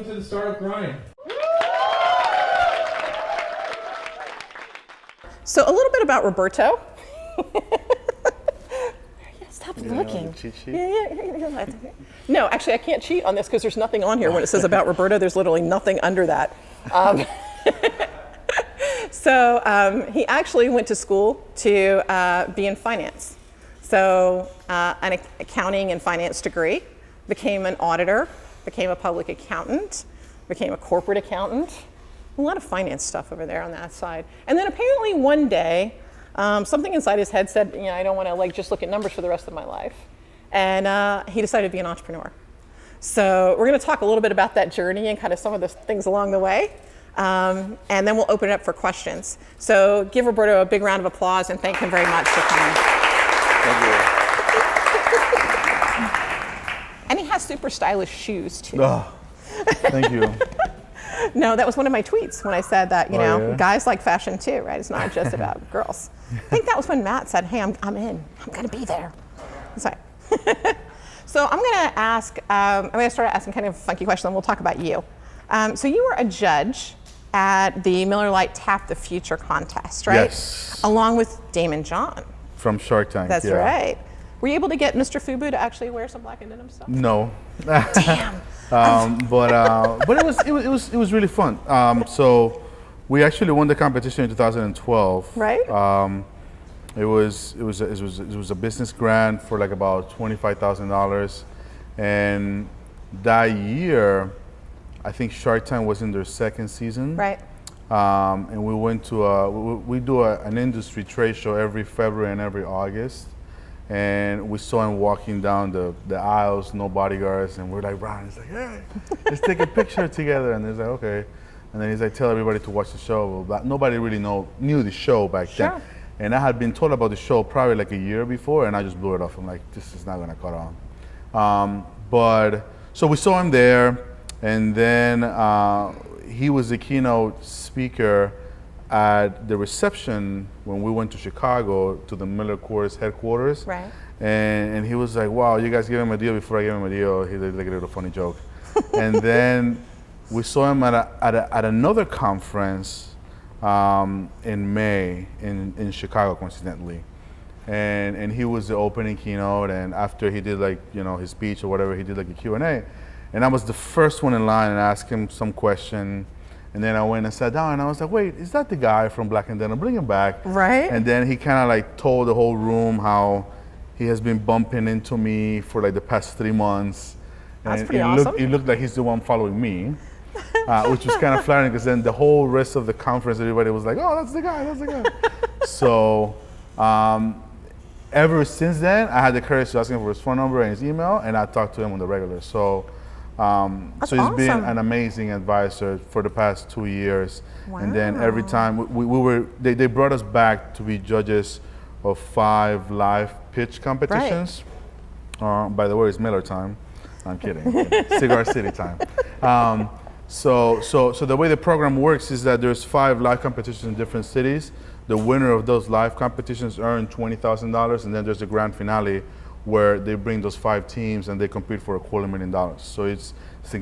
welcome to the Startup Grind. So a little bit about Roberto. Stop looking. Cheat sheet? Yeah. No, actually, I can't cheat on this because there's nothing on here when it says about Roberto. There's literally nothing under that. So he actually went to school to be in finance. So an accounting and finance degree, became an auditor, became a public accountant, became a corporate accountant. A lot of finance stuff over there on that side. And then apparently one day, something inside his head said, I don't want to just look at numbers for the rest of my life. And he decided to be an entrepreneur. So we're going to talk a little bit about that journey and kind of some of the things along the way. And then we'll open it up for questions. So give Roberto a big round of applause and thank him very much for coming. Thank you. And he has super stylish shoes too. Oh, thank you. No, that was one of my tweets when I said that, yeah? guys like fashion too, right? It's not just about girls. I think that was when Matt said, hey, I'm in. I'm going to be there. Sorry. So I'm going to ask, I'm going to start asking kind of a funky question, and we'll talk about you. So you were a judge at the Miller Lite Tap the Future contest, right? Yes. Along with Damon John. From Shark Tank. That's yeah. right. Were you able to get Mr. Fubu to actually wear some black and denim stuff? No. Damn. But it was really fun. So we actually won the competition in 2012. Right. It was a business grant for like about $25,000, and that year, I think Shark Tank was in their second season. Right. And we went to we do an industry trade show every February and every August. And we saw him walking down the aisles, no bodyguards, and we're like, Brian, he's like, hey, let's take a picture together. And he's like, okay. And then he's like, tell everybody to watch the show. But nobody really knew the show back then. And I had been told about the show probably like a year before, and I just blew it off. I'm like, this is not gonna cut on. So we saw him there, and then he was the keynote speaker at the reception when we went to Chicago to the Miller Coors headquarters. Right. And he was like, wow, you guys gave him a deal before I gave him a deal. He did like a little funny joke. And then we saw him at another conference in May in Chicago, coincidentally. And he was the opening keynote, and after he did his speech or whatever, he did like a Q&A. And I was the first one in line and asked him some question. And then I went and sat down, and I was like, wait, is that the guy from Black and Denim? Bring him back. Right. And then he kind of told the whole room how he has been bumping into me for the past 3 months. That's and pretty awesome. It looked like he's the one following me, which was kind of flattering, because then the whole rest of the conference, everybody was like, oh, that's the guy. So ever since then, I had the courage to ask him for his phone number and his email, and I talked to him on the regular. So he's been an amazing advisor for the past 2 years. Wow. And then every time they brought us back to be judges of 5 live pitch competitions. Right. By the way, it's Miller time. I'm kidding. Cigar City time. So the way the program works is that there's 5 live competitions in different cities. The winner of those live competitions earn $20,000, and then there's the grand finale where they bring those 5 teams and they compete for $250,000. So it's a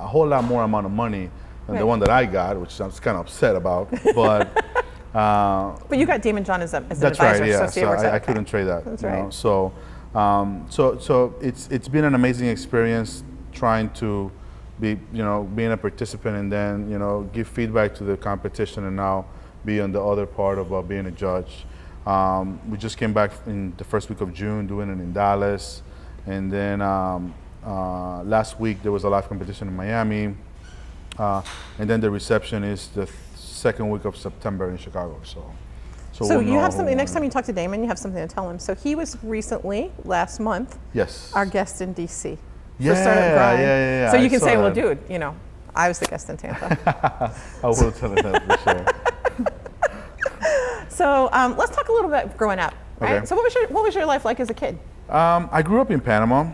whole lot more amount of money than the one that I got, which I was kind of upset about. But you got Damon John as an that's advisor. Right, yeah. So I couldn't trade that. That's right. So it's been an amazing experience trying to be being a participant, and then give feedback to the competition, and now be on the other part of being a judge. We just came back in the first week of June doing it in Dallas, and then last week there was a live competition in Miami, and then the reception is the second week of September in Chicago. So you have something, next time you talk to Damon, you have something to tell him. So he was recently, last month, our guest in DC. Yeah. So you can say, well, dude, I was the guest in Tampa. I will tell him that for sure. So let's talk a little bit growing up, right? Okay. So what was your life like as a kid? I grew up in Panama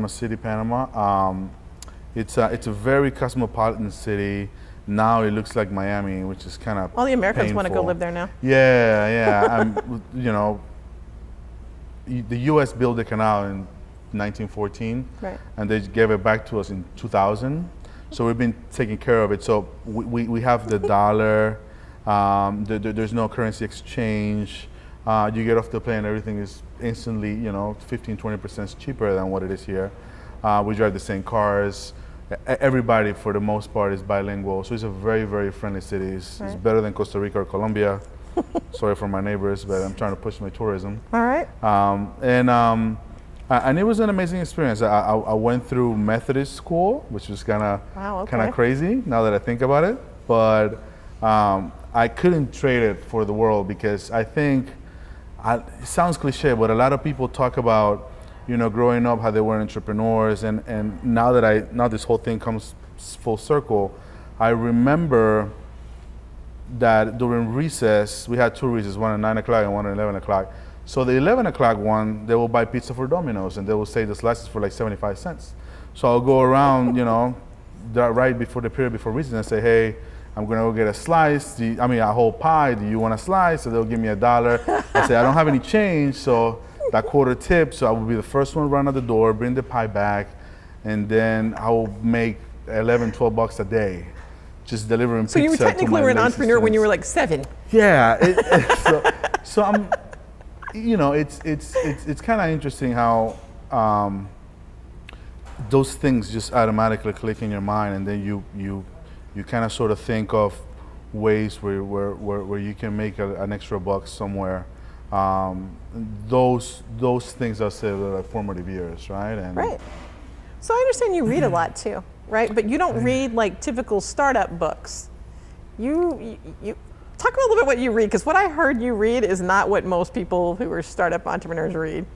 City, Panama. It's a very cosmopolitan city. Now it looks like Miami, which is kind of all the Americans painful. Want to go live there now. Yeah. The U.S. built the canal in 1914, Right. and they gave it back to us in 2000. So we've been taking care of it. So we have the dollar. There's no currency exchange. You get off the plane, everything is instantly, 15-20% cheaper than what it is here. We drive the same cars. Everybody, for the most part, is bilingual. So it's a very, very friendly city. It's better than Costa Rica or Colombia. Sorry for my neighbors, but I'm trying to push my tourism. All right. And it was an amazing experience. I went through Methodist school, which was kind of crazy now that I think about it. But I couldn't trade it for the world, because I think it sounds cliche, but a lot of people talk about growing up how they were entrepreneurs, and now this whole thing comes full circle. I remember that during recess, we had two recesses, one at 9 o'clock and one at 11 o'clock. So the 11 o'clock one, they will buy pizza for Domino's, and they will say the slices for like 75 cents. So I'll go around, right before the period before recess, and say, hey, I'm gonna go get a slice, a whole pie, do you want a slice? So they'll give me $1. I say, I don't have any change, so that quarter tip, so I will be the first one run out the door, bring the pie back, and then I will make 11, 12 bucks a day, just delivering pizza. So you technically were an entrepreneur when you were like 7. Yeah, so I'm, it's kind of interesting how those things just automatically click in your mind, and then you kind of sort of think of ways where you can make an extra buck somewhere. Those things are said are formative years, right? Right. So I understand you read a lot too, right? But you don't read like typical startup books. You talk a little bit what you read, because what I heard you read is not what most people who are startup entrepreneurs read.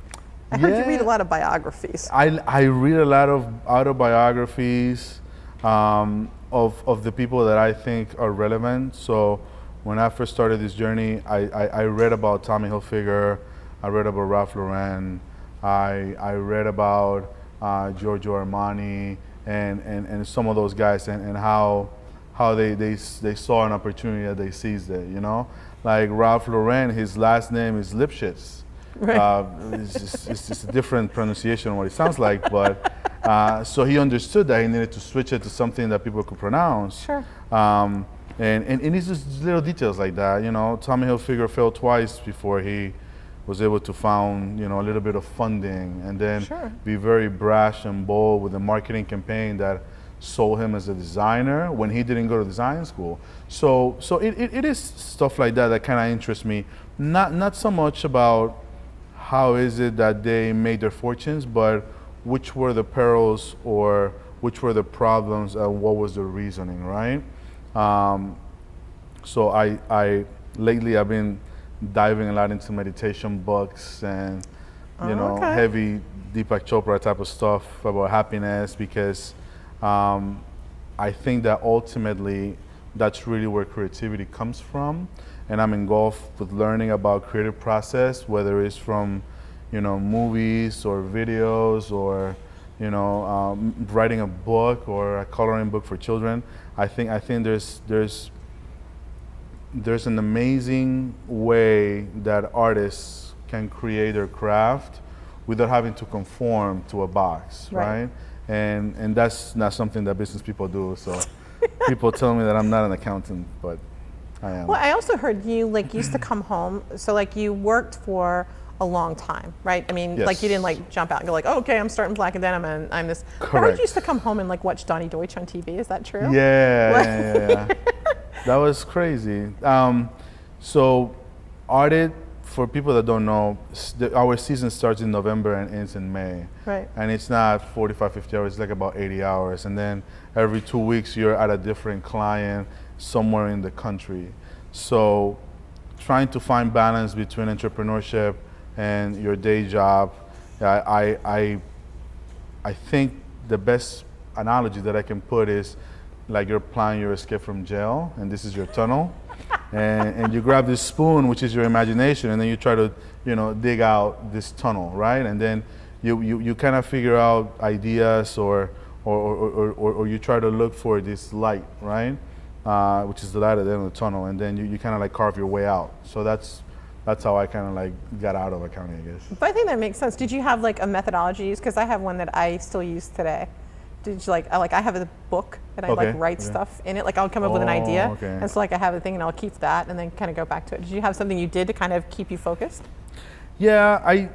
I heard you read a lot of biographies. I read a lot of autobiographies of the people that I think are relevant. So when I first started this journey, I read about Tommy Hilfiger, I read about Ralph Lauren, I read about Giorgio Armani, and some of those guys, and how they saw an opportunity and they seized it. Like Ralph Lauren, his last name is Lipschitz. Right. It's just a different pronunciation of what it sounds like, but so he understood that he needed to switch it to something that people could pronounce. Sure. And it's just little details like that. Tommy Hilfiger failed twice before he was able to found, a little bit of funding, and then be very brash and bold with a marketing campaign that sold him as a designer when he didn't go to design school. So it is stuff like that kind of interests me. Not so much about how is it that they made their fortunes, but which were the perils or which were the problems and what was the reasoning, right? So I lately I've been diving a lot into meditation books and heavy Deepak Chopra type of stuff about happiness, because I think that ultimately that's really where creativity comes from, and I'm engulfed with learning about creative process, whether it's from movies or videos or writing a book or a coloring book for children. I think there's an amazing way that artists can create their craft without having to conform to a box, right? And that's not something that business people do. So people tell me that I'm not an accountant, but I am. Well, I also heard you used to come home, so you worked for a long time, right? I mean, Yes. you didn't jump out and go oh, okay, I'm starting Black Denim and I'm this. Correct. I heard you used to come home and watch Donnie Deutsch on TV. Is that true? Yeah. That was crazy. So Arted, for people that don't know, our season starts in November and ends in May. Right. And it's not 45, 50 hours, it's about 80 hours. And then every 2 weeks you're at a different client somewhere in the country. So trying to find balance between entrepreneurship and your day job, I think the best analogy that I can put is you're planning your escape from jail, and this is your tunnel, and you grab this spoon, which is your imagination, and then you try to dig out this tunnel, right? And then you kind of figure out ideas or you try to look for this light, right? Which is the light at the end of the tunnel, and then you kind of carve your way out. So that's that's how I kind of like got out of accounting, I guess. But I think that makes sense. Did you have like a methodology? Because I have one that I still use today. Did you I have a book and I like write stuff in it. Like I'll come up with an idea, and so like I have a thing and I'll keep that and then kind of go back to it. Did you have something you did to kind of keep you focused? Yeah,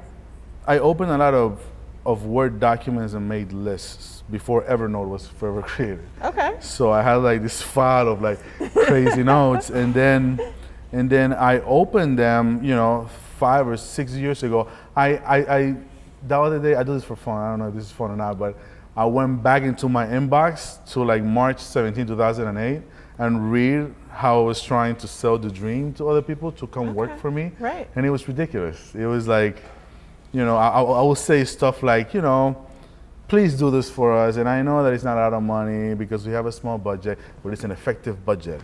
I opened a lot of Word documents and made lists before Evernote was forever created. Okay. So I had like this file of like crazy notes, and then I opened them, 5 or 6 years ago. I the other day, I do this for fun. I don't know if this is fun or not, but I went back into my inbox to like March 17, 2008, and read how I was trying to sell the dream to other people to come work for me. Right. And it was ridiculous. It was like, I will say stuff like, please do this for us. And I know that it's not a lot of money because we have a small budget, but it's an effective budget,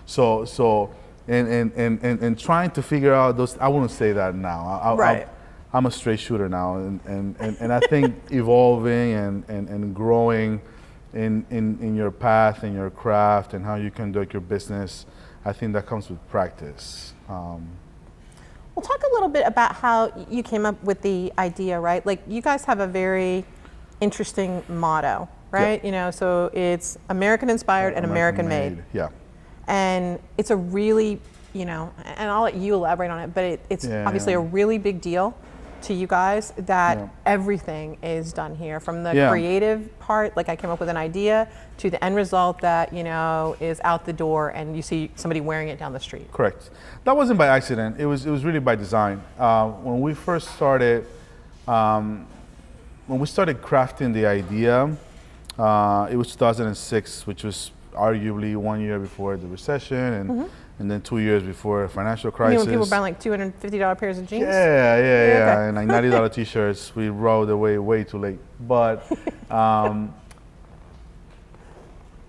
So and trying to figure out those, I wouldn't say that now. I'm a straight shooter now, and I think evolving and growing in your path and your craft and how you conduct your business, I think that comes with practice. Well, talk a little bit about how you came up with the idea, right? Like you guys have a very interesting motto, right? Yep. So it's American inspired and American made. Yeah. And it's a really, and I'll let you elaborate on it, but it's obviously a really big deal to you guys that everything is done here, from the creative part, like I came up with an idea, to the end result that is out the door and you see somebody wearing it down the street. Correct. That wasn't by accident. It was really by design. When we first started, crafting the idea, it was 2006, which was arguably 1 year before the recession and then 2 years before a financial crisis. When people were buying like $250 pairs of jeans? Yeah, and like $90 t-shirts. We rode away way too late. But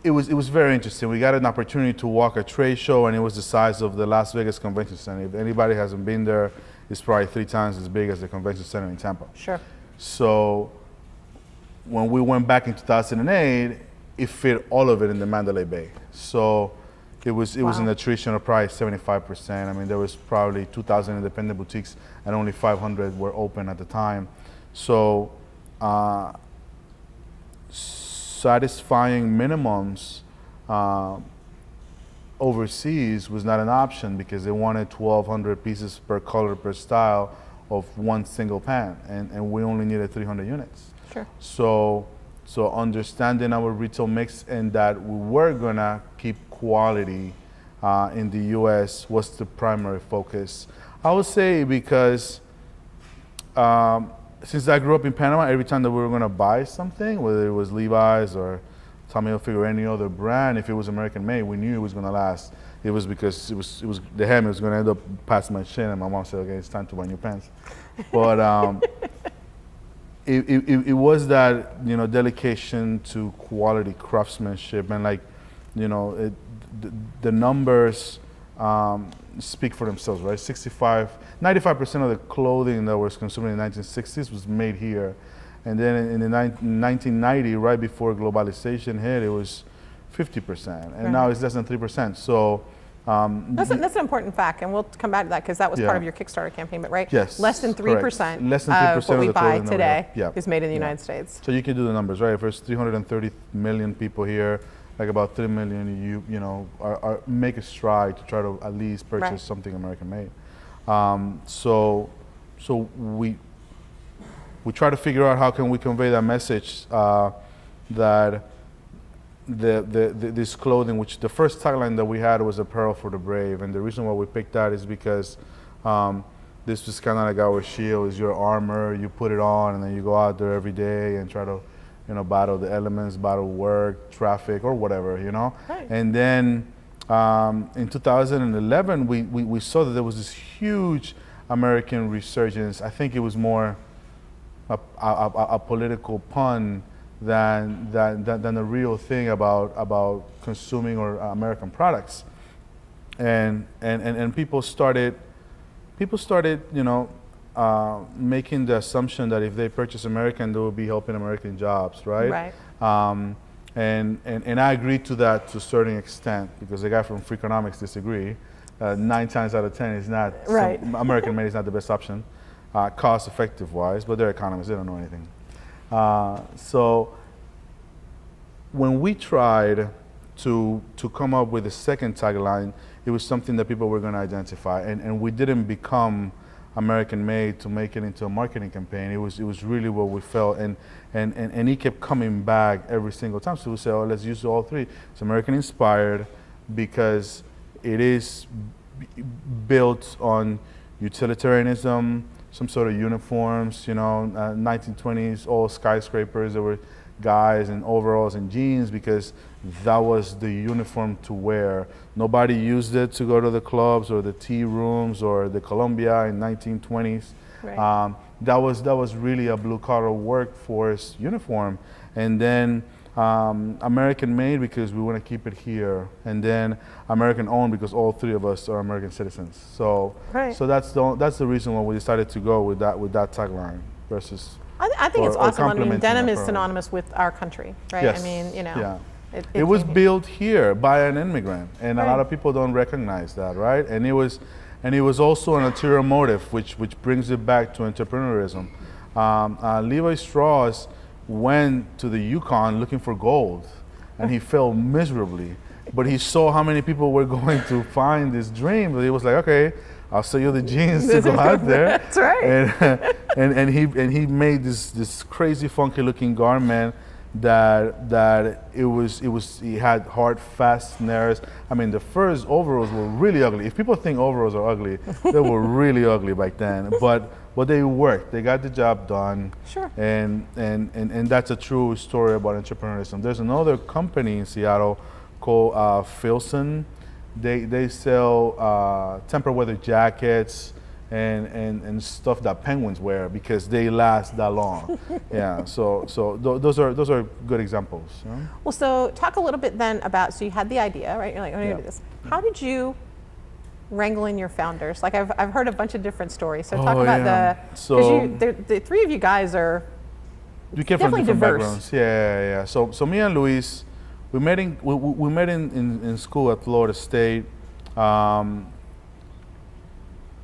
it was very interesting. We got an opportunity to walk a trade show, and it was the size of the Las Vegas Convention Center. If anybody hasn't been there, it's probably 3 times as big as the Convention Center in Tampa. Sure. So when we went back in 2008, it fit all of it in the Mandalay Bay. So it was an attrition of probably 75%. I mean, there was probably 2,000 independent boutiques and only 500 were open at the time. So satisfying minimums overseas was not an option because they wanted 1,200 pieces per color per style of one single pant, and we only needed 300 units. Sure. So understanding our retail mix and that we were gonna keep quality in the U.S. was the primary focus. I would say because since I grew up in Panama, every time that we were gonna buy something, whether it was Levi's or Tommy Hilfiger or any other brand, if it was American made, we knew it was gonna last. It was because it was the hem was gonna end up past my chin, and my mom said, "Okay, it's time to buy new pants." But it was that dedication to quality craftsmanship, and the numbers speak for themselves, right? 95% of the clothing that was consumed in the 1960s was made here, and then in 1990, right before globalization hit, it was 50%, and now it's less than 3%. So that's an important fact, and we'll come back to that because that was part of your Kickstarter campaign, but right? Yes. Less than 3% less than 3% of what we the buy clothing today is made in the United States. So you can do the numbers, right? If there's 330 million people here, like about 3 million are make a stride to try to at least purchase something American made. So we try to figure out how can we convey that message that this clothing, which the first tagline that we had was apparel for the brave, and the reason why we picked that is because this was kind of like our shield, is your armor. You put it on, and then you go out there every day and try to battle the elements, battle work, traffic, or whatever, Right. And then in 2011, we saw that there was this huge American resurgence. I think it was more a political pun than the real thing about consuming or American products, and people started making the assumption that if they purchase American, they will be helping American jobs, right? Right. And I agree to that to a certain extent because the guy from Freakonomics disagreed. 9 times out of 10 is not, Right. American made is not the best option, cost effective wise, but they're economists, they don't know anything. So when we tried to come up with a second tagline, it was something that people were going to identify, and we didn't become American made to make it into a marketing campaign. It was really what we felt, and he kept coming back every single time. So we said, oh, let's use all three. It's American inspired because it is built on utilitarianism, some sort of uniforms, 1920s, all skyscrapers. There were guys in overalls and jeans because that was the uniform to wear. Nobody used it to go to the clubs or the tea rooms or the Columbia in 1920s. Right. That was really a blue collar workforce uniform. And then American made because we want to keep it here, and then American owned because all three of us are American citizens. So right. So that's the reason why we decided to go with that tagline versus. I think it's awesome. I mean, denim is synonymous with our country, right? Yes. I mean, Yeah. It was built here by an immigrant, and right. A lot of people don't recognize that, right? And it was also an ulterior motive, which brings it back to entrepreneurism. Levi Strauss went to the Yukon looking for gold, and he failed miserably. But he saw how many people were going to find this dream, but he was like, okay, I'll sell you the jeans to go out there. That's right. And he made this crazy funky looking garment that he had hard fasteners. I mean, the first overalls were really ugly. If people think overalls are ugly, they were really ugly back then. But they worked. They got the job done. Sure. And that's a true story about entrepreneurship. There's another company in Seattle called Filson. They sell tempered weather jackets and stuff that penguins wear because they last that long. Yeah, so those are good examples. Well, so talk a little bit then about, so you had the idea, right? You're like, I'm gonna do this. How did you wrangle in your founders? Like I've heard a bunch of different stories. So talk about the three of you guys are we came from different backgrounds. Yeah. So me and Luis, we met in school at Florida State.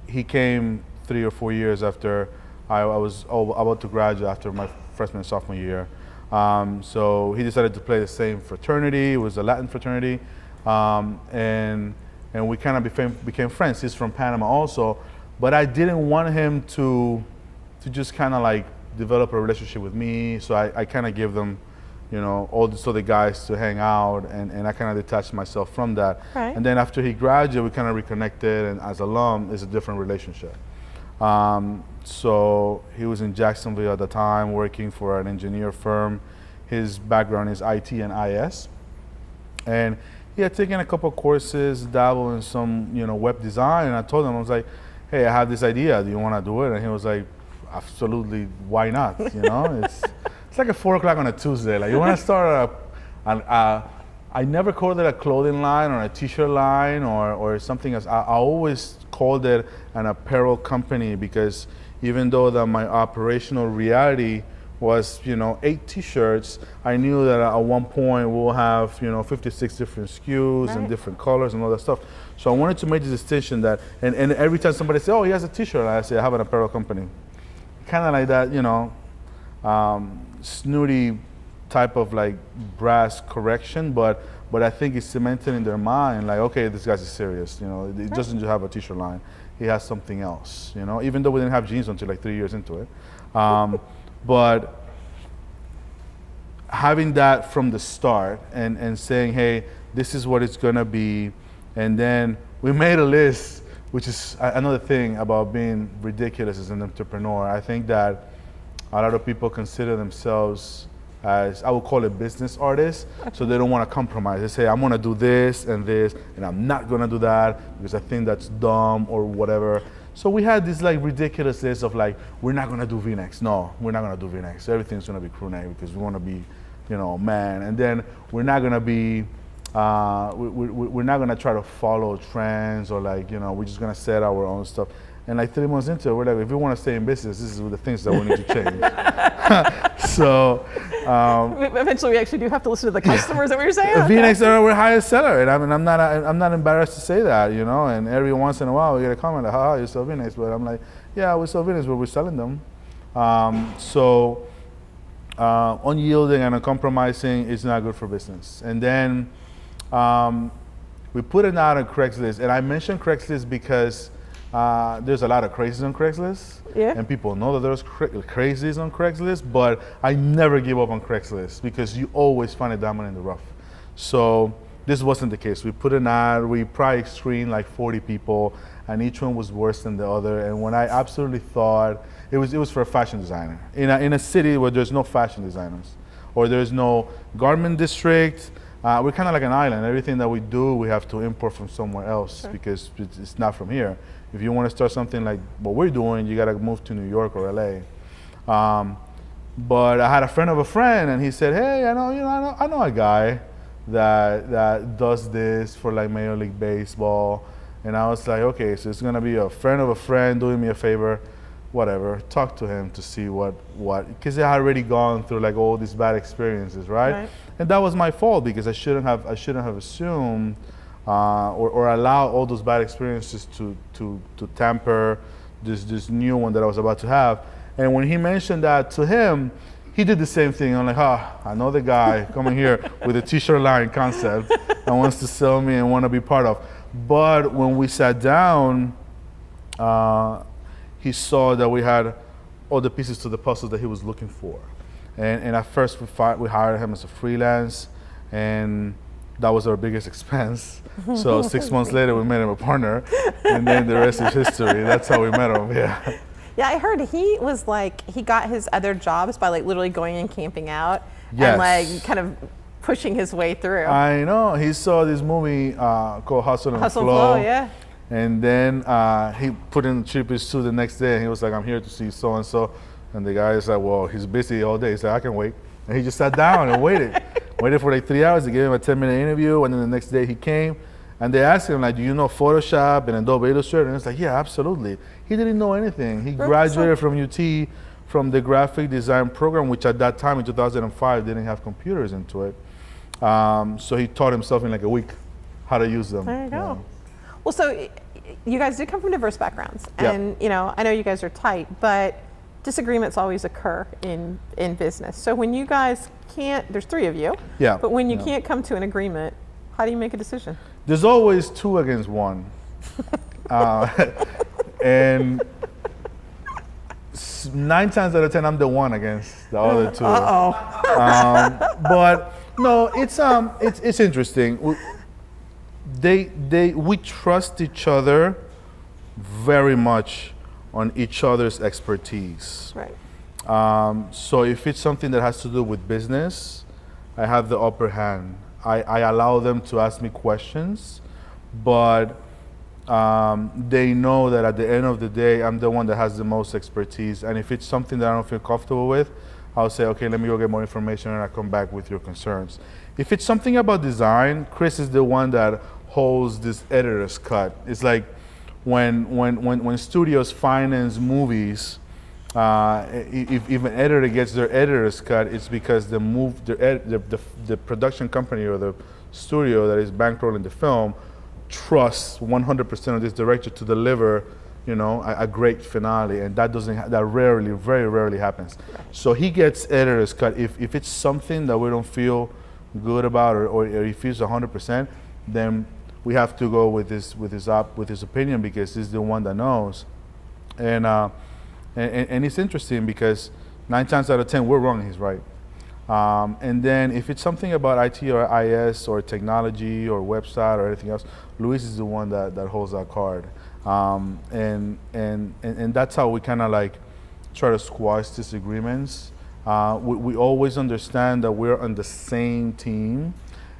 He came 3 or 4 years after I was about to graduate after my freshman and sophomore year. So he decided to play the same fraternity. It was a Latin fraternity, and we kind of became friends. He's from Panama also, but I didn't want him to just kind of like develop a relationship with me. So I kind of gave them, all the other guys to hang out, and I kind of detached myself from that. Right. And then after he graduated, we kind of reconnected, and as alum, it's a different relationship. So he was in Jacksonville at the time, working for an engineer firm. His background is IT and IS. And he had taken a couple courses, dabbled in some, web design, and I told him, I was like, hey, I have this idea, do you want to do it? And he was like, absolutely, why not? It's like at 4 o'clock on a Tuesday. Like, you want to start I never called it a clothing line or a t-shirt line or something else. I always called it an apparel company because even though my operational reality was, 8 t-shirts, I knew that at one point we'll have, 56 different SKUs and different colors and all that stuff. So I wanted to make the distinction that, and every time somebody says, oh, he has a t-shirt, I say, I have an apparel company. Kind of like that, snooty type of like brass correction, but I think it's cemented in their mind, like, okay, this guy's serious. He doesn't just have a t-shirt line; he has something else. Even though we didn't have jeans until like 3 years into it, but having that from the start and saying, hey, this is what it's gonna be, and then we made a list, which is another thing about being ridiculous as an entrepreneur. I think that a lot of people consider themselves as, I would call it business artists, so they don't want to compromise. They say, I'm going to do this, and I'm not going to do that because I think that's dumb or whatever. So we had this like ridiculous list of like, we're not going to do V-necks. No, we're not going to do V-necks. Everything's going to be crew neck because we want to be, man. And then we're not going to be, we're not going to try to follow trends or like, we're just going to set our own stuff. And like 3 months into it, we're like, if we want to stay in business, this is the things that we need to change. So eventually, we actually do have to listen to the customers. Is that what you're saying? V-necks are our highest seller, and I mean, I'm not embarrassed to say that, you know. And every once in a while, we get a comment like, "Haha, you sell V-necks," but I'm like, "Yeah, we sell V-necks, but we're selling them." Unyielding and uncompromising is not good for business. And then we put it out on Craigslist, and I mentioned Craigslist because there's a lot of crazies on Craigslist, and people know that there's crazies on Craigslist, but I never give up on Craigslist because you always find a diamond in the rough. So this wasn't the case. We put an ad, we probably screened like 40 people, and each one was worse than the other. And when I absolutely thought it was for a fashion designer in a city where there's no fashion designers or there's no garment district. We're kind of like an island. Everything that we do, we have to import from somewhere else because it's not from here. If you want to start something like what we're doing, you got to move to New York or LA. But I had a friend of a friend, and he said, "Hey, I know a guy that does this for like Major League Baseball." And I was like, "Okay, so it's gonna be a friend of a friend doing me a favor, whatever." Talk to him to see what because I had already gone through like all these bad experiences, right? And that was my fault because I shouldn't have assumed or allow all those bad experiences to temper this new one that I was about to have. And when he mentioned that to him, he did the same thing. I'm like, I know the guy coming here with a t-shirt line concept and wants to sell me and want to be part of. But when we sat down, he saw that we had all the pieces to the puzzle that he was looking for. And at first we hired him as a freelance, and that was our biggest expense. So 6 months later, we made him a partner, and then the rest is history. That's how we met him, yeah. Yeah, I heard he was like, he got his other jobs by like literally going and camping out Yes. and like kind of pushing his way through. I know. He saw this movie called Hustle and Hustle Flow. and Flow, yeah. And then he put in the cheapest suit the next day, and he was like, "I'm here to see so-and-so." And the guy is like, "Well, he's busy all day." He's like, "I can wait." And he just sat down and waited. Waited for like 3 hours. They gave him a 10-minute interview, and then the next day he came. And they asked him, like, "Do you know Photoshop and Adobe Illustrator?" And he's like, "Yeah, absolutely." He didn't know anything. He graduated from UT from the graphic design program, which at that time in 2005 didn't have computers into it. So he taught himself in like a week how to use them. There you go. Well, so you guys do come from diverse backgrounds, and you know, I know you guys are tight, but disagreements always occur in business. So when you guys can't, there's 3 of you, but when you can't come to an agreement, how do you make a decision? There's always 2 against 1. And 9 times out of 10, I'm the one against the other 2. But no, it's interesting. We trust each other very much on each other's expertise. Right. So if it's something that has to do with business, I have the upper hand. I allow them to ask me questions, but they know that at the end of the day, I'm the one that has the most expertise. And if it's something that I don't feel comfortable with, I'll say, "Okay, let me go get more information," and I'll come back with your concerns. If it's something about design, Chris is the one that holds this editor's cut. It's like when studios finance movies, if an editor gets their editor's cut, it's because the production company or the studio that is bankrolling the film trusts 100% of this director to deliver, you know, a great finale, and that very rarely happens. So he gets editor's cut. If it's something that we don't feel good about, or if he's 100%, then we have to go with his opinion because he's the one that knows. And it's interesting because 9 times out of 10 we're wrong and he's right. And then if it's something about IT or IS or technology or website or anything else, Luis is the one that holds that card. And that's how we kind of like try to squash disagreements. We always understand that we're on the same team,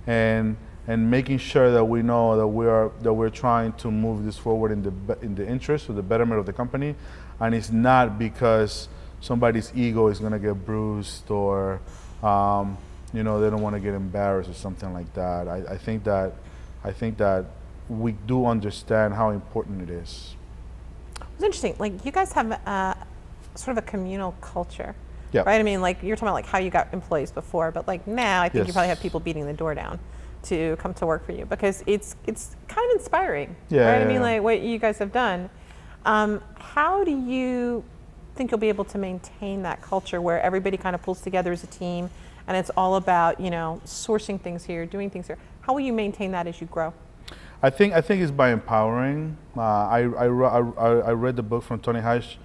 and making sure that we know that we're trying to move this forward in the interest or the betterment of the company, and it's not because somebody's ego is going to get bruised or you know, they don't want to get embarrassed or something like that. I think that we do understand how important it is. It's interesting. Like you guys have sort of a communal culture, Yeah. right? I mean, like you're talking about like how you got employees before, but like now I think you Yes. probably have people beating the door down to come to work for you because it's kind of inspiring, Yeah, right? yeah, I mean, yeah. like what you guys have done. How do you think you'll be able to maintain that culture where everybody kind of pulls together as a team and it's all about, you know, sourcing things here, doing things here? How will you maintain that as you grow? I think it's by empowering. I read the book from Tony Heish,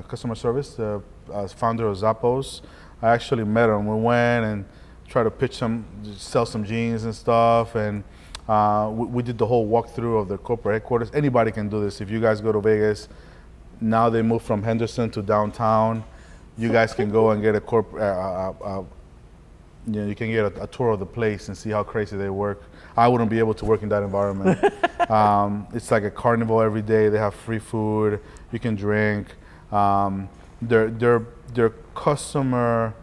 Customer Service, the founder of Zappos. I actually met him. We went and tried to pitch some, sell some jeans and stuff, and we did the whole walkthrough of the corporate headquarters. Anybody can do this. If you guys go to Vegas, now they moved from Henderson to downtown. You guys can go and get a you can get a tour of the place and see how crazy they work. I wouldn't be able to work in that environment. It's like a carnival every day. They have free food. You can drink. Their customer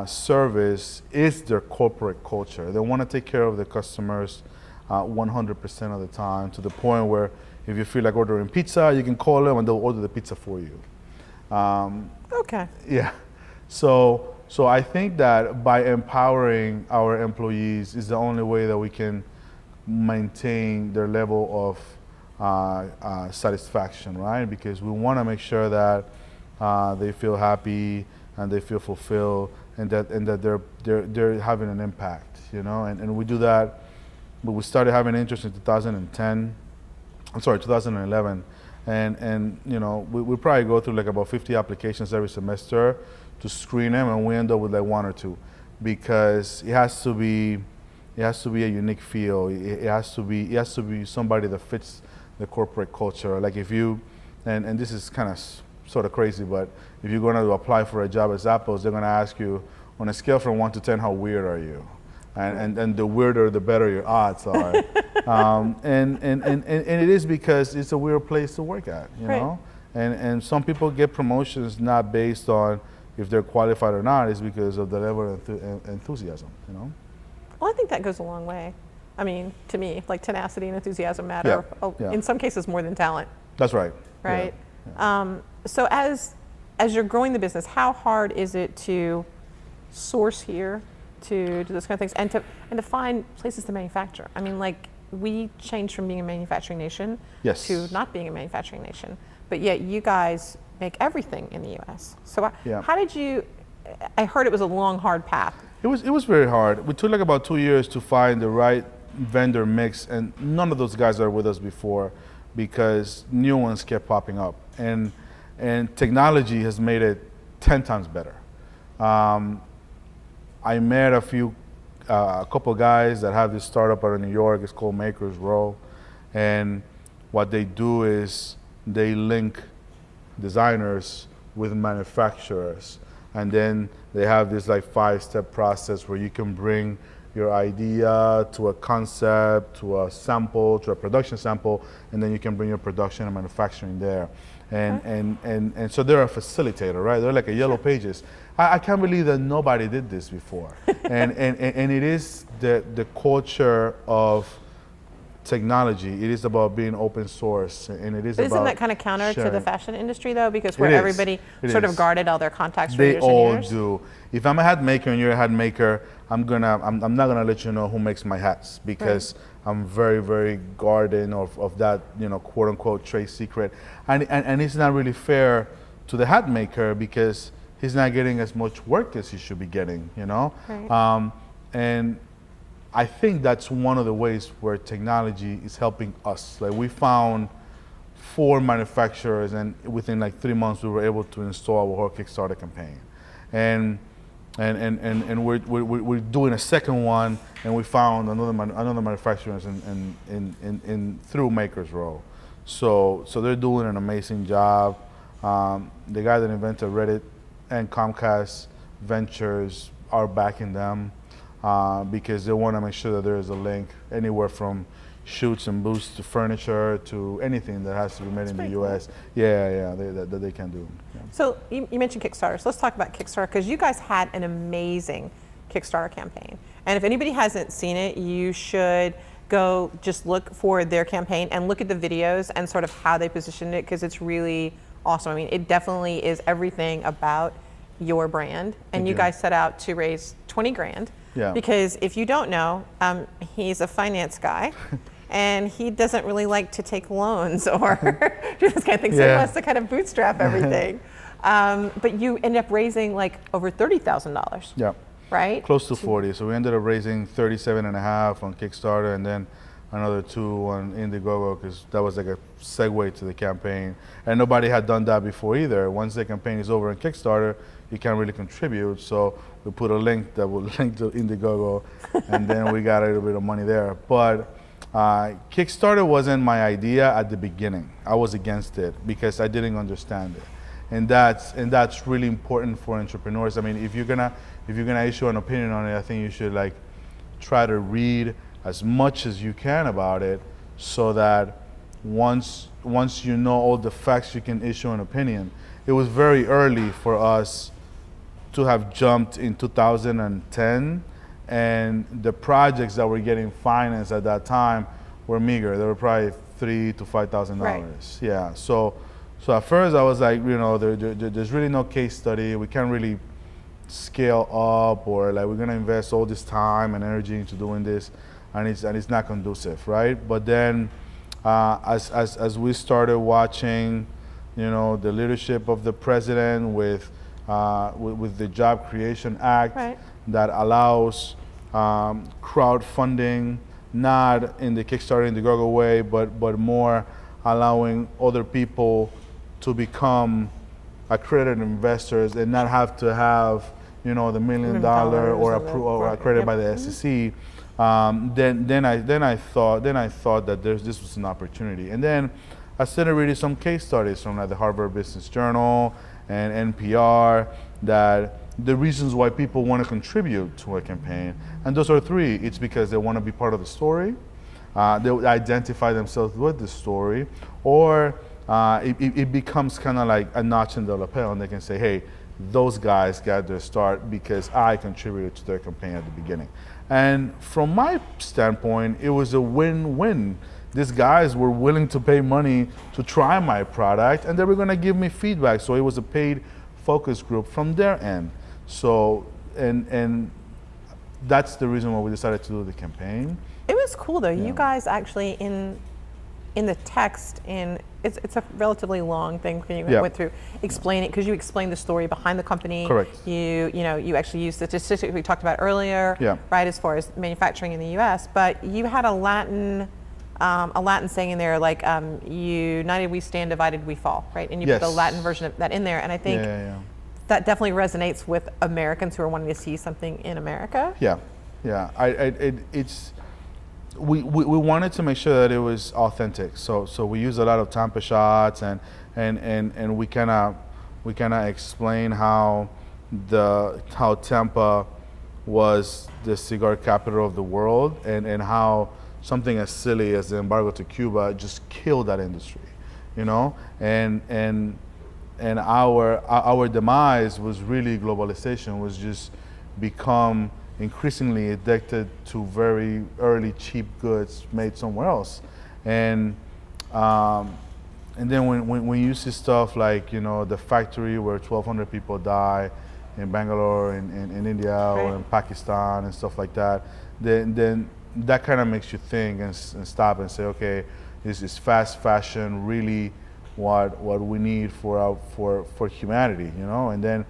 service is their corporate culture. They want to take care of their customers 100% of the time, to the point where if you feel like ordering pizza, you can call them and they'll order the pizza for you. Okay. Yeah. So I think that by empowering our employees is the only way that we can maintain their level of satisfaction, right? Because we want to make sure that they feel happy and they feel fulfilled, and that they're having an impact, you know. And we do that. But we started having interest in 2011, and you know, we probably go through like about 50 applications every semester to screen them, and we end up with like one or two, because it has to be a unique feel. It has to be somebody that fits the corporate culture. Like if you, and this is kind of sort of crazy, but if you're going to apply for a job at Zappos, they're going to ask you on a scale from 1 to 10, how weird are you? And the weirder, the better your odds are. And it is because it's a weird place to work at, you know? And some people get promotions not based on if they're qualified or not, it's because of the level of enthusiasm, you know? Well, I think that goes a long way. I mean, to me, like tenacity and enthusiasm matter, in some cases more than talent. That's right. Right? Yeah. So as you're growing the business, how hard is it to source here, to do those kind of things, and to find places to manufacture? I mean, like, we changed from being a manufacturing nation to not being a manufacturing nation, but yet you guys make everything in the U.S. So how did you, I heard it was a long, hard path. It was very hard. We took like about 2 years to find the right vendor mix, and none of those guys are with us before, because new ones kept popping up, and technology has made it 10 times better. I met a couple guys that have this startup out of New York. It's called Makers Row, and what they do is they link designers with manufacturers, and then they have this like 5-step process where you can bring your idea to a concept, to a sample, to a production sample, and then you can bring your production and manufacturing there. And so they're a facilitator, right? They're like a Yellow Pages. I can't believe that nobody did this before. and it is the culture of technology. It is about being open source, and it is but about isn't that kind of counter sharing. to the fashion industry, though? Because where It is. everybody It sort is. of guarded all their contacts for They years and all years? do. If I'm a hat maker and you're a hat maker, I'm not gonna let you know who makes my hats, because I'm very, very guarding of that, you know, quote unquote trade secret. And it's not really fair to the hat maker, because he's not getting as much work as he should be getting, you know? Right. And I think that's one of the ways where technology is helping us. Like, we found 4 manufacturers, and within like 3 months we were able to install our whole Kickstarter campaign. And we're doing a second one, and we found another manufacturer in through Makers Row. So they're doing an amazing job. The guy that invented Reddit and Comcast Ventures are backing them, because they want to make sure that there is a link anywhere from shoots and booths to furniture to anything that has to be made in the U.S. Cool. That they can do. Yeah. So you mentioned Kickstarter. So let's talk about Kickstarter, because you guys had an amazing Kickstarter campaign. And if anybody hasn't seen it, you should go just look for their campaign and look at the videos and sort of how they positioned it, because it's really awesome. I mean, it definitely is everything about your brand. And Thank you you. guys set out to raise 20 grand. Yeah. Because if you don't know, he's a finance guy. And he doesn't really like to take loans or do this kind of thing. So he Yeah. wants to kind of bootstrap everything. But you end up raising like over $30,000. Yeah. Right? Close to 40. So we ended up raising 37 and a half on Kickstarter, and then another 2 on Indiegogo, because that was like a segue to the campaign. And nobody had done that before either. Once the campaign is over on Kickstarter, you can't really contribute. So we put a link that will link to Indiegogo, and then we got a little bit of money there. But Kickstarter wasn't my idea at the beginning. I was against it because I didn't understand it. And that's really important for entrepreneurs. I mean, if you're gonna issue an opinion on it, I think you should like try to read as much as you can about it, so that once you know all the facts, you can issue an opinion. It was very early for us to have jumped in 2010, and the projects that were getting financed at that time were meager. They were probably $3,000 to $5,000. Right. Yeah. So at first I was like, there's really no case study. We can't really scale up, or like we're gonna invest all this time and energy into doing this, and it's not conducive, right? But then as we started watching, the leadership of the president with the Job Creation Act, Right. that allows crowdfunding, not in the Kickstarter, Indiegogo way, but more allowing other people to become accredited investors and not have to have the $1 million or accredited by the SEC. Then I thought that this was an opportunity, and then I started reading some case studies from like the Harvard Business Journal and NPR, that the reasons why people want to contribute to a campaign, and those are 3. It's because they want to be part of the story, they identify themselves with the story, or it becomes kind of like a notch in the lapel, and they can say, hey, those guys got their start because I contributed to their campaign at the beginning. And from my standpoint, it was a win-win. These guys were willing to pay money to try my product, and they were going to give me feedback. So it was a paid focus group from their end. So, and that's the reason why we decided to do the campaign. It was cool though. Yeah. You guys actually in the text, it's a relatively long thing you Yeah. went through, explain it, because you explained the story behind the company. Correct. You actually used the statistics we talked about earlier, Yeah. right, as far as manufacturing in the U.S. But you had a Latin saying in there, like united we stand, divided we fall, right? And you put the Yes. Latin version of that in there, and I think Yeah. that definitely resonates with Americans who are wanting to see something in America. Yeah. We wanted to make sure that it was authentic. So we use a lot of Tampa shots, and we kind of explain how Tampa was the cigar capital of the world, and how something as silly as the embargo to Cuba just killed that industry, and our demise was really globalization, was just become increasingly addicted to very early cheap goods made somewhere else, and then when you see stuff like the factory where 1,200 people die in Bangalore, in India, Right. or in Pakistan and stuff like that, then that kind of makes you think and stop and say, okay, is fast fashion really what we need for humanity, and then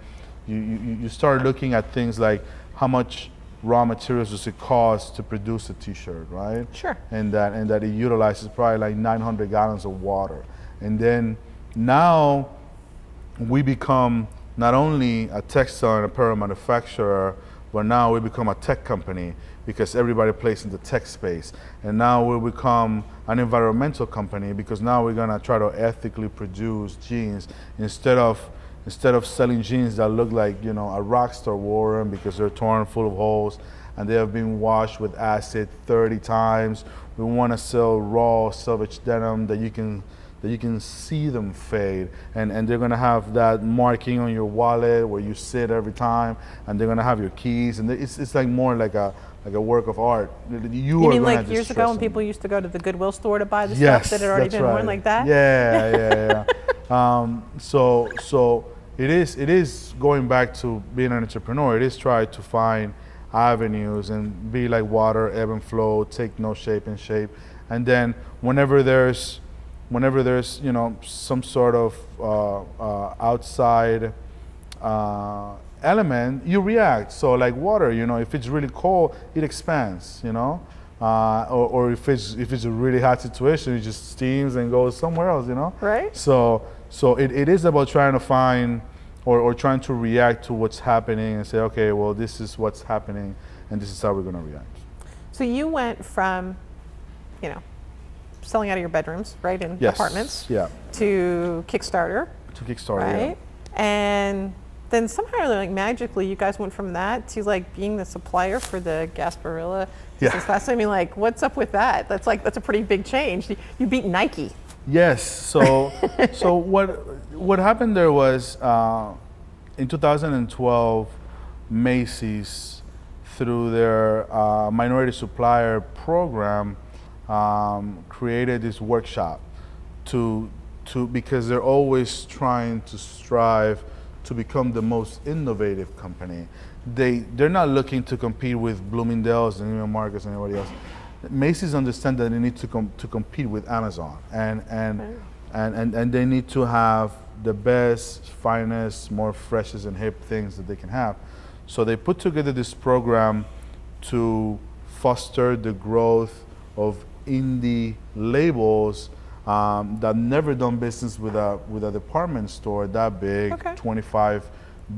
you start looking at things like how much raw materials does it cost to produce a T-shirt, right? Sure. And that it utilizes probably like 900 gallons of water, and then now we become not only a textile and apparel manufacturer, but now we become a tech company, because everybody plays in the tech space. And now we become an environmental company, because now we're gonna try to ethically produce jeans instead of selling jeans that look like a rock star wore them because they're torn full of holes and they have been washed with acid 30 times. We want to sell raw salvage denim that you can see them fade, and they're gonna have that marking on your wallet where you sit every time, and they're gonna have your keys, and it's like more like a a work of art. You You are mean gonna like years ago when people used to go to the Goodwill store to buy the yes, stuff that had already that's been right. worn like that? Yeah. So it is going back to being an entrepreneur. It is trying to find avenues and be like water, ebb and flow, take no shape and shape. And then whenever there's some sort of outside element, you react. So like water, if it's really cold, it expands, or if it's a really hot situation, it just steams and goes somewhere else, Right. So it is about trying to find or trying to react to what's happening and say, okay, well, this is what's happening and this is how we're going to react. So you went from, selling out of your bedrooms, right, in Yes. apartments, Yeah. to Kickstarter, To Kickstarter, right? And then somehow, like magically, you guys went from that to like being the supplier for the Gasparilla business class. I mean, like, what's up with that? That's a pretty big change. You beat Nike. Yes. So what happened there was in 2012, Macy's, through their minority supplier program, created this workshop to because they're always trying to strive to become the most innovative company. They're not looking to compete with Bloomingdale's and Neiman Marcus and everybody else. Macy's understand that they need to compete with Amazon and they need to have the best, finest, more freshest and hip things that they can have. So they put together this program to foster the growth of indie labels that never done business with a department store that big, Okay. $25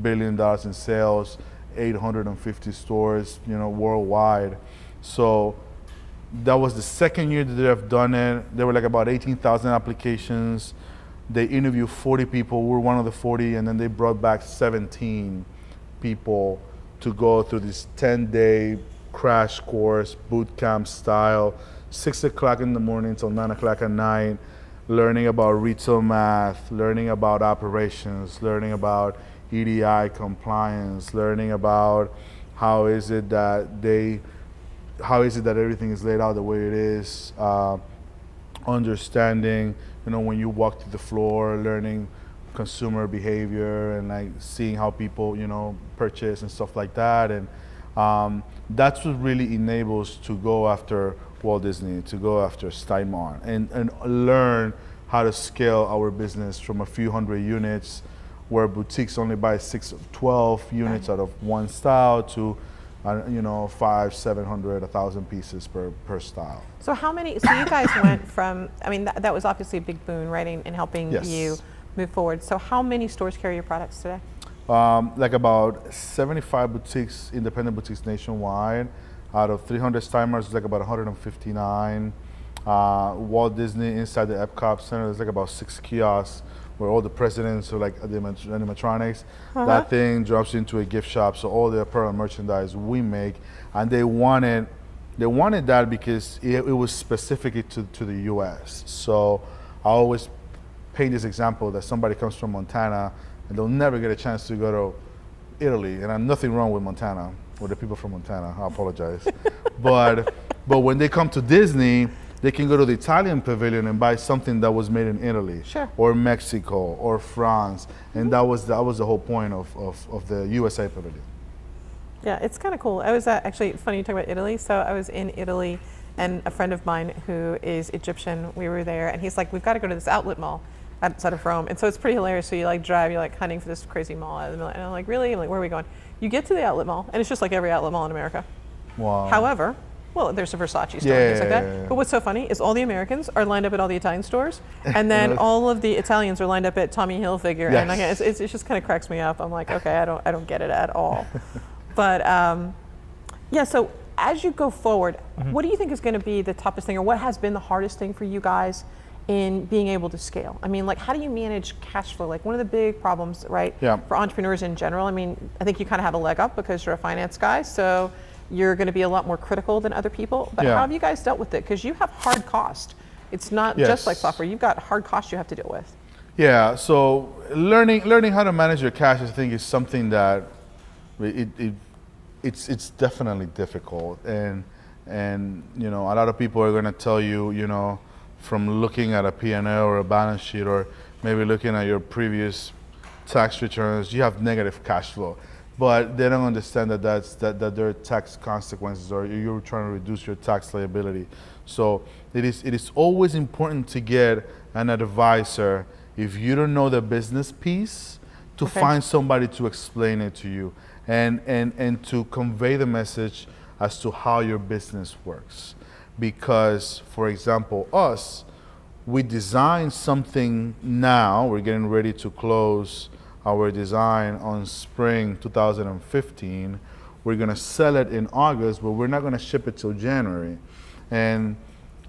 billion in sales, 850 stores, worldwide. So that was the second year that they have done it. There were like about 18,000 applications. They interviewed 40 people. We were one of the 40, and then they brought back 17 people to go through this 10-day crash course, boot camp style, 6 o'clock in the morning till 9 o'clock at night, learning about retail math, learning about operations, learning about EDI compliance, learning about how is it that everything is laid out the way it is, understanding, when you walk through the floor, learning consumer behavior and like seeing how people, purchase and stuff like that. And that's what really enables to go after Walt Disney, to go after Steinmart and learn how to scale our business from a few hundred units where boutiques only buy 12 units out of one style to 500, 700, 1,000 pieces per style. So you guys went from, that was obviously a big boon, right, in helping Yes. you move forward. So how many stores carry your products today? Like about 75 boutiques, independent boutiques nationwide. Out of 300 Steinmarts, it's like about 159. Walt Disney inside the Epcot Center, there's like about 6 kiosks where all the presidents are like animatronics. That thing drops into a gift shop, so all the apparel and merchandise we make, and they wanted that because it was specific to the U.S. So I always paint this example that somebody comes from Montana and they'll never get a chance to go to Italy, and I have nothing wrong with Montana, with the people from Montana, I apologize. but when they come to Disney, they can go to the Italian pavilion and buy something that was made in Italy, Sure. or Mexico, or France, and that was the whole point of the USA pavilion. Yeah, it's kind of cool. I was actually, funny you talk about Italy. So I was in Italy, and a friend of mine who is Egyptian, we were there, and he's like, we've got to go to this outlet mall outside of Rome. And so it's pretty hilarious. So you like drive, you're like hunting for this crazy mall out of the middle. And I'm like, really? I'm like, where are we going? You get to the outlet mall, and it's just like every outlet mall in America. Wow. However, well, there's a Versace store and things like that. But what's so funny is all the Americans are lined up at all the Italian stores, and then all of the Italians are lined up at Tommy Hilfiger. Yes. And like, it just kind of cracks me up. I'm like, okay, I don't get it at all. But yeah, so as you go forward, what do you think is going to be the toughest thing, or what has been the hardest thing for you guys in being able to scale? I mean, like, how do you manage cash flow? Like, one of the big problems, right, for entrepreneurs in general, I mean, I think you kind of have a leg up because you're a finance guy, so you're going to be a lot more critical than other people. But how have you guys dealt with it? Because you have hard cost. It's not just like software. You've got hard costs you have to deal with. Yeah, so learning how to manage your cash, I think, is something that it's definitely difficult, and you know, a lot of people are gonna tell you, you know, from looking at a P&L or a balance sheet, or maybe looking at your previous tax returns, you have negative cash flow, but they don't understand that there are tax consequences, or you're trying to reduce your tax liability. So it is always important to get an advisor if you don't know the business piece, to find somebody to explain it to you, and to convey the message as to how your business works. Because, for example, we design something now, we're getting ready to close our design on spring 2015. We're gonna sell it in August, but we're not gonna ship it till January. And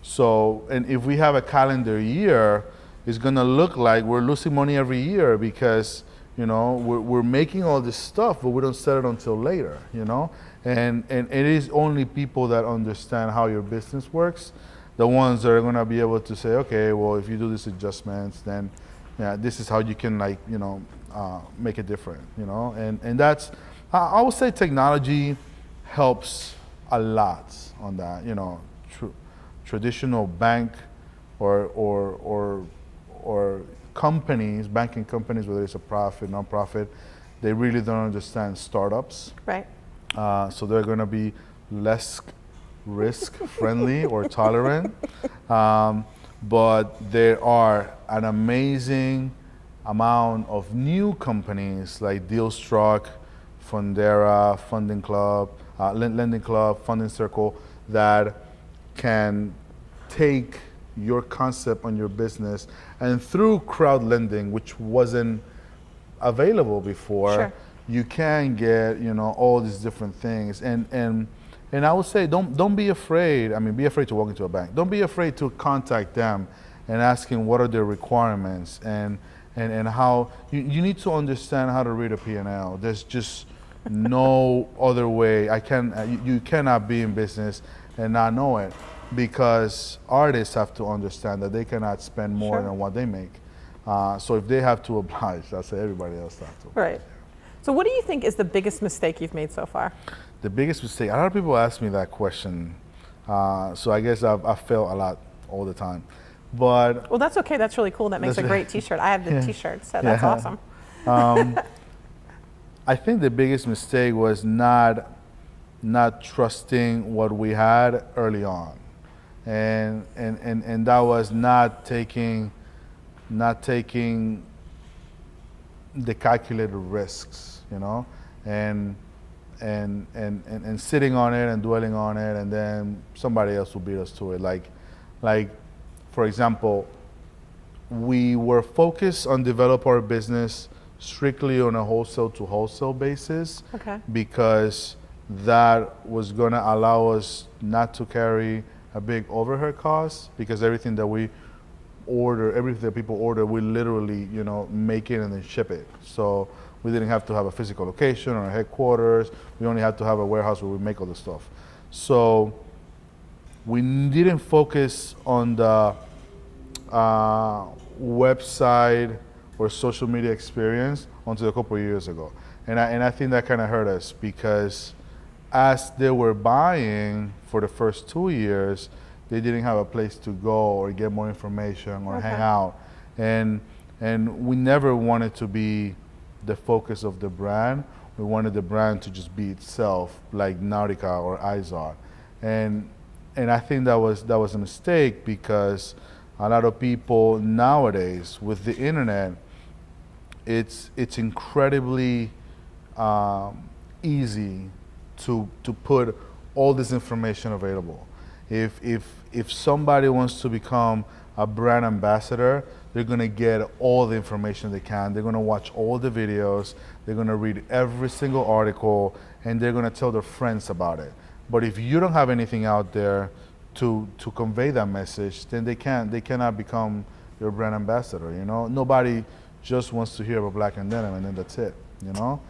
so, and if we have a calendar year, it's gonna look like we're losing money every year, because, you know, we're making all this stuff, but we don't sell it until later, you know? And it is only people that understand how your business works, the ones that are gonna be able to say, okay, well, if you do these adjustments, then yeah, this is how you can, like, you know, make it different, you know? And that's, I would say technology helps a lot on that, you know. Traditional bank or companies, banking companies, whether it's a profit, non-profit, they really don't understand startups. Right. So they're going to be less risk friendly or tolerant. But there are an amazing amount of new companies like Dealstruck, Fundera, Funding Club, Lending Club, Funding Circle, that can take your concept on your business, and through crowd lending, which wasn't available before, Sure. you can get, you know, all these different things. And I would say, don't be afraid. I mean, be afraid to walk into a bank. Don't be afraid to contact them and asking what are their requirements, and how you need to understand how to read a P&L. There's just no other way. You cannot be in business and not know it, because artists have to understand that they cannot spend more Sure. than what they make. So if they have to oblige, I'll say everybody else has to. Right. So what do you think is the biggest mistake you've made so far? The biggest mistake, a lot of people ask me that question. So I guess I fail a lot all the time. But Well, that's okay. That's really cool. That makes a great T-shirt. I have the T-shirt, so that's Yeah. awesome. I think the biggest mistake was not trusting what we had early on, and that was not taking the calculated risks, you know, and sitting on it and dwelling on it, and then somebody else will beat us to it. Like for example, we were focused on develop our business strictly on a wholesale to wholesale basis, Okay. because that was going to allow us not to carry a big overhead cost, because everything that we order, everything that people order, we literally, you know, make it and then ship it. So we didn't have to have a physical location or a headquarters. We only had to have a warehouse where we make all the stuff. So we didn't focus on the website or social media experience until a couple of years ago. And I think that kind of hurt us, because as they were buying for the first 2 years, they didn't have a place to go or get more information or hang out. And we never wanted to be the focus of the brand. We wanted the brand to just be itself, like Nautica or Izod. And I think that was a mistake, because a lot of people nowadays with the internet, it's incredibly easy to put all this information available. If somebody wants to become a brand ambassador, they're gonna get all the information they can. They're gonna watch all the videos. They're gonna read every single article, and they're gonna tell their friends about it. But if you don't have anything out there to convey that message, then they cannot become your brand ambassador. You know, nobody just wants to hear about Black and Denim, and then that's it. You know,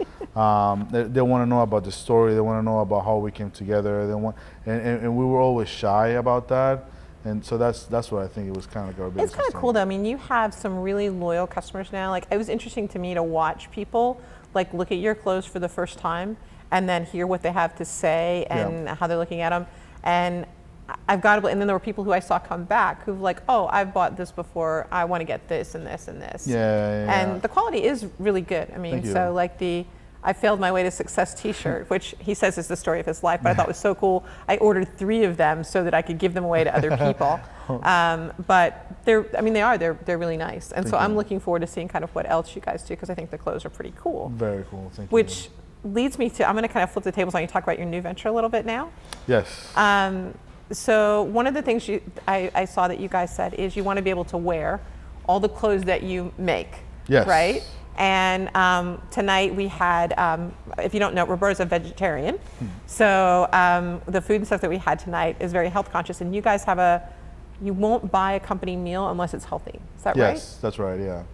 they want to know about the story. They want to know about how we came together. They want, and we were always shy about that. And so that's what I think it was kind of like our biggest It's kind of mistake. cool though. I mean, you have some really loyal customers now. Like, it was interesting to me to watch people like look at your clothes for the first time and then hear what they have to say and how they're looking at them. And I've got to, and then there were people who I saw come back who've like, oh, I've bought this before. I want to get this and this and this. And the quality is really good. I mean, so like the I failed my way to success T-shirt, which he says is the story of his life, but I thought was so cool. I ordered 3 of them so that I could give them away to other people. But they're really nice. And so I'm looking forward to seeing kind of what else you guys do, because I think the clothes are pretty cool. Very cool, thank you. Which leads me to, I'm going to kind of flip the tables on you, talk about your new venture a little bit now. Yes. So one of the things I saw that you guys said is you want to be able to wear all the clothes that you make. Yes. Right? And tonight we had, if you don't know, Roberto's a vegetarian. So the food and stuff that we had tonight is very health conscious. And you guys have you won't buy a company meal unless it's healthy. Is that right? Yes, that's right, yeah.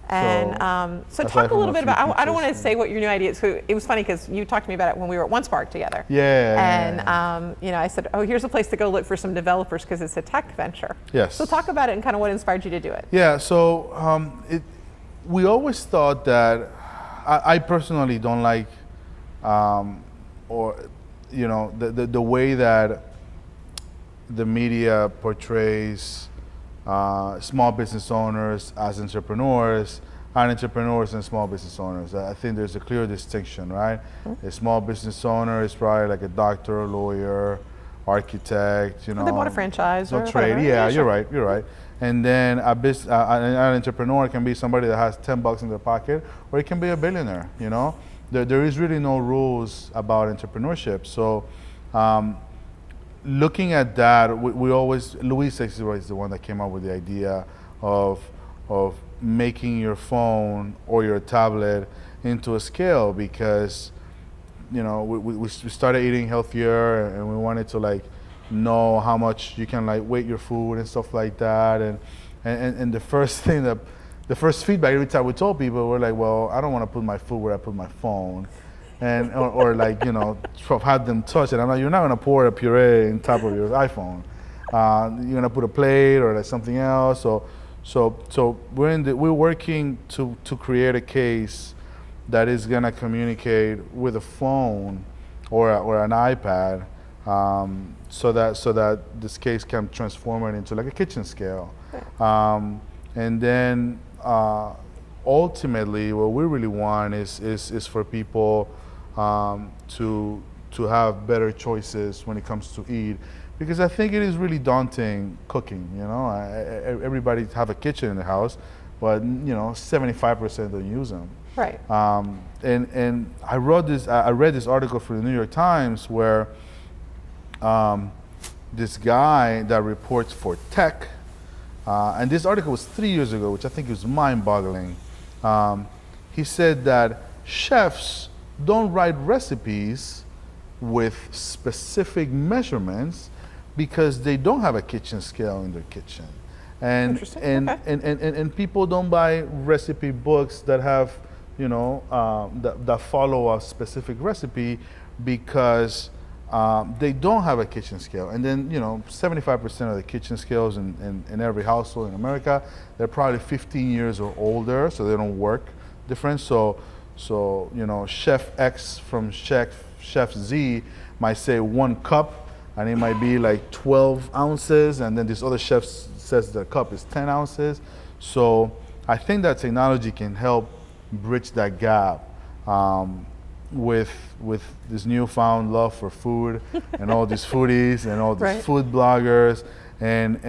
And so talk a little bit about, I don't want to say what your new idea is. So it was funny because you talked to me about it when we were at One Spark together. And I said, oh, here's a place to go look for some developers because it's a tech venture. Yes. So talk about it and kind of what inspired you to do it. Yeah, so we always thought that, I personally don't like, the way that the media portrays small business owners as entrepreneurs, and entrepreneurs and small business owners. I think there's a clear distinction, right? A small business owner is probably like a doctor, lawyer, architect, They bought a franchise or trade. whatever. Yeah, you're right. And then an entrepreneur can be somebody that has $10 in their pocket, or it can be a billionaire, There is really no rules about entrepreneurship. So looking at that, Luis is the one that came up with the idea of making your phone or your tablet into a scale, because we started eating healthier, and we wanted to know how much you can weight your food and stuff like that. And the first feedback every time we told people, we're like, well, I don't want to put my food where I put my phone. And or have them touch it. I'm like, you're not gonna pour a puree on top of your iPhone. You're gonna put a plate or something else. So we're working to create a case that is gonna communicate with a phone or an iPad, so that this case can transform it into a kitchen scale. And then ultimately, what we really want is for people to have better choices when it comes to eat, because I think it is really daunting cooking. Everybody have a kitchen in the house, but 75% don't use them. Right. And I read this article from the New York Times where this guy that reports for tech, and this article was 3 years ago, which I think is mind-boggling. He said that chefs don't write recipes with specific measurements because they don't have a kitchen scale in their kitchen. And people don't buy recipe books that have, that follow a specific recipe because they don't have a kitchen scale. And then, 75% of the kitchen scales in every household in America, they're probably 15 years or older, so they don't work different. So Chef X from Chef Z might say 1 cup, and it might be 12 ounces, and then this other chef says the cup is 10 ounces. So I think that technology can help bridge that gap with this newfound love for food and all these foodies and all these food bloggers, and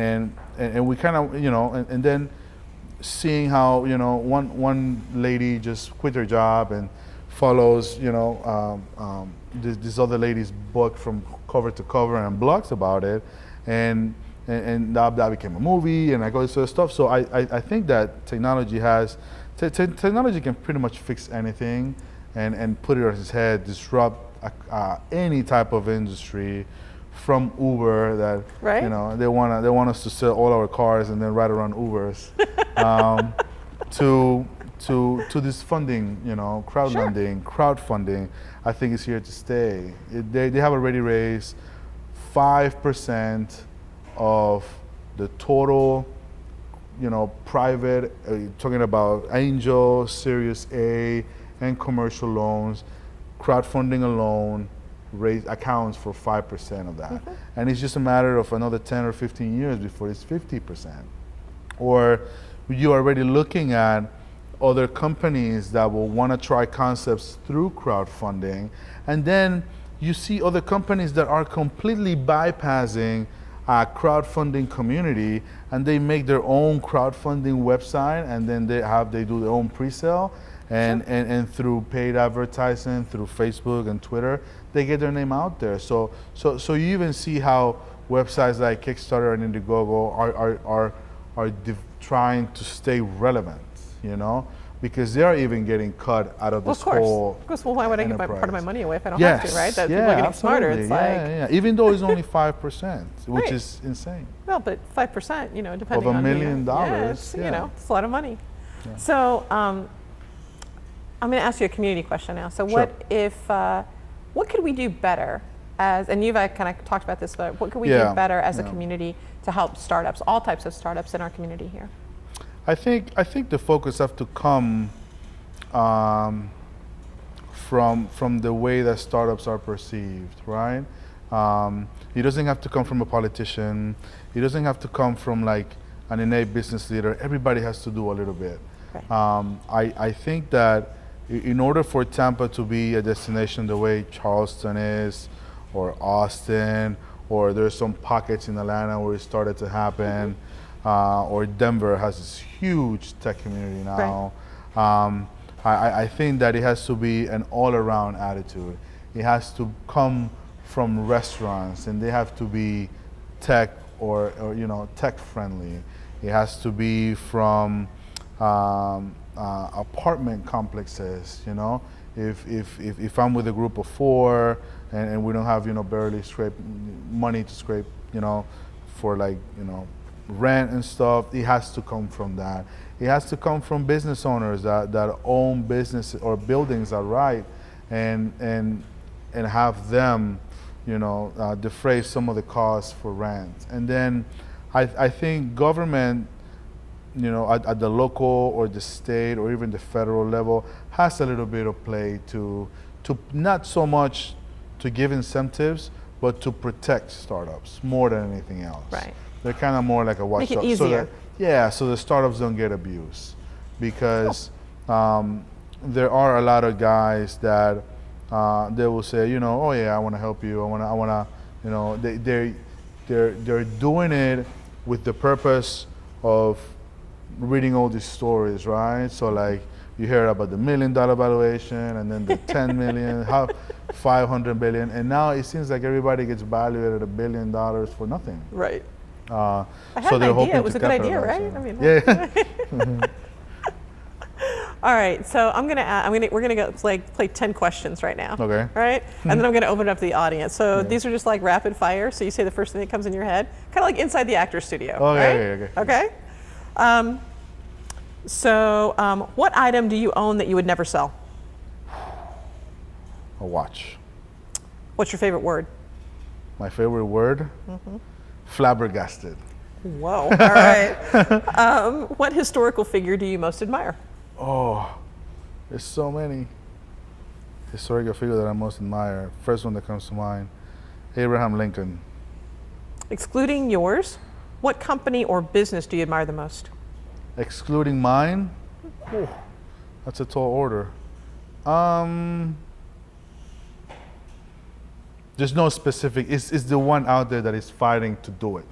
we kind of, and then seeing how one lady just quit her job and follows this other lady's book from cover to cover and blogs about it, and that became a movie and all this sort of stuff. So I think that technology can pretty much fix anything and put it on its head, disrupt any type of industry, from Uber that they want us to sell all our cars and then ride around Ubers, to this funding, crowdfunding. I think is here to stay. They have already raised 5% of the total, private, talking about angel, Series A, and commercial loans. crowdfunding alone accounts for 5% of that. And it's just a matter of another 10 or 15 years before it's 50%. Or you're already looking at other companies that will want to try concepts through crowdfunding. And then you see other companies that are completely bypassing a crowdfunding community, and they make their own crowdfunding website, and then they do their own pre-sale, and through paid advertising, through Facebook and Twitter, they get their name out there. So you even see how websites like Kickstarter and Indiegogo are trying to stay relevant, you know, because they are even getting cut out of this whole Of course, well, why would I give part of my money away if I don't yes. have to, right? That yeah, people are getting absolutely. smarter. It's yeah. Even though it's only 5%, which Right. is insane. well, but 5%, you know, depending Of $1 on million, yeah, it's, yeah. you know, it's a lot of money. So I'm going to ask you a community question now. So Sure. what could we do better as, and you've kind of talked about this, but what could we Yeah, do better as a yeah. community to help startups, all types of startups in our community here? I think the focus have to come from the way that startups are perceived, right? It doesn't have to come from a politician. It doesn't have to come from like an innate business leader. Everybody has to do a little bit. Right. I think that in order for Tampa to be a destination the way Charleston is, or Austin, or there's some pockets in Atlanta where it started to happen, or Denver has this huge tech community now. I think that it has to be an all-around attitude. It has to come from restaurants, and they have to be tech or you know, tech friendly. It has to be from apartment complexes. You know, if I'm with a group of 4 and we don't have, you know, barely money to scrape, you know, for like, you know, rent and stuff, it has to come from that. It has to come from business owners that own business or buildings outright, and have them, you know, defray some of the costs for rent. And then I think government, you know, at the local or the state or even the federal level has a little bit of play to not so much to give incentives, but to protect startups more than anything else. Right. They're kind of more like a watchdog. Make it easier. So the startups don't get abused, because there are a lot of guys that they will say, you know, oh yeah, I want to help you. I want to, you know, they're doing it with the purpose of reading all these stories, right? So like you hear about the $1 million valuation, and then the 10 million, 500 billion, and now it seems like everybody gets valued at $1 billion for nothing. Right. I had an idea. It was a good idea, right? I mean, yeah. all right. So we're gonna go play 10 questions right now. Okay. Right. And then I'm gonna open it up to the audience. So these are just like rapid fire. So you say the first thing that comes in your head, kind of like inside the actor's studio. Okay. Right? Okay. So what item do you own that you would never sell? A watch. What's your favorite word? My favorite word? Flabbergasted. Whoa. All right. What historical figure do you most admire? Oh, there's so many historical figures that I most admire. First one that comes to mind, Abraham Lincoln. Excluding yours, what company or business do you admire the most? Excluding mine? Oh, that's a tall order. There's no specific, it's the one out there that is fighting to do it.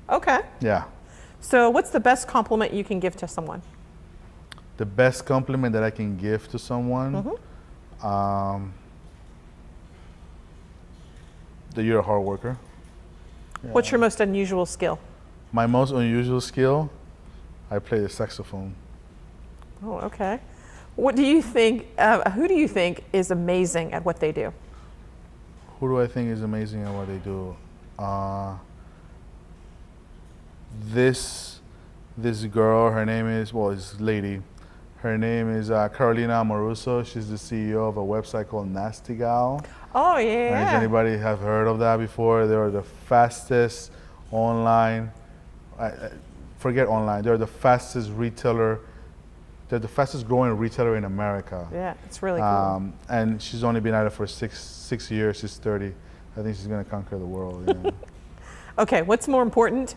Okay. Yeah. So what's the best compliment you can give to someone? The best compliment that I can give to someone, that you're a hard worker. Yeah. What's your most unusual skill? My most unusual skill, I play the saxophone. Oh, okay. What do you think, who do you think is amazing at what they do? Who do I think is amazing at what they do? This girl, her name is, this lady, her name is Carolina Amoruso. She's the CEO of a website called Nasty Gal. Oh, yeah. Does anybody have heard of that before? They're the fastest online, forget online, they're the fastest retailer they're the fastest growing retailer in America. Yeah, it's really cool. And she's only been at it for six years. She's 30. I think she's going to conquer the world. Yeah. Okay, what's more important?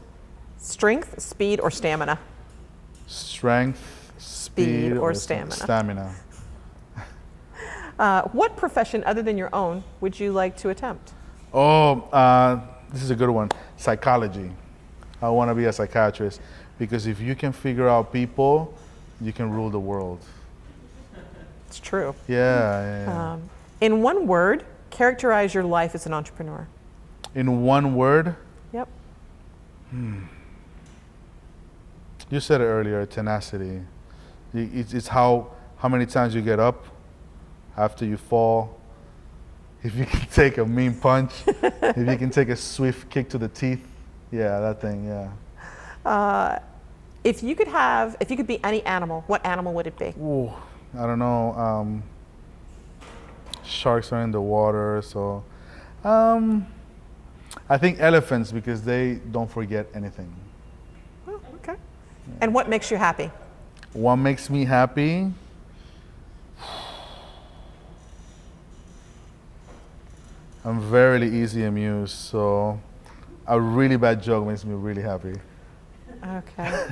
Strength, speed, or stamina? Strength, speed, or stamina. Stamina. What profession other than your own would you like to attempt? Oh, this is a good one. Psychology. I want to be a psychiatrist because if you can figure out people, you can rule the world. It's true. Yeah. In one word, characterize your life as an entrepreneur. In one word? Yep. You said it earlier, tenacity. It's how many times you get up after you fall. If you can take a mean punch, if you can take a swift kick to the teeth. Yeah, that thing, yeah. If you could be any animal, what animal would it be? Ooh, I don't know. Sharks are in the water, so I think elephants because they don't forget anything. Oh, okay. And what makes you happy? What makes me happy? I'm very easy amused, so a really bad joke makes me really happy. Okay.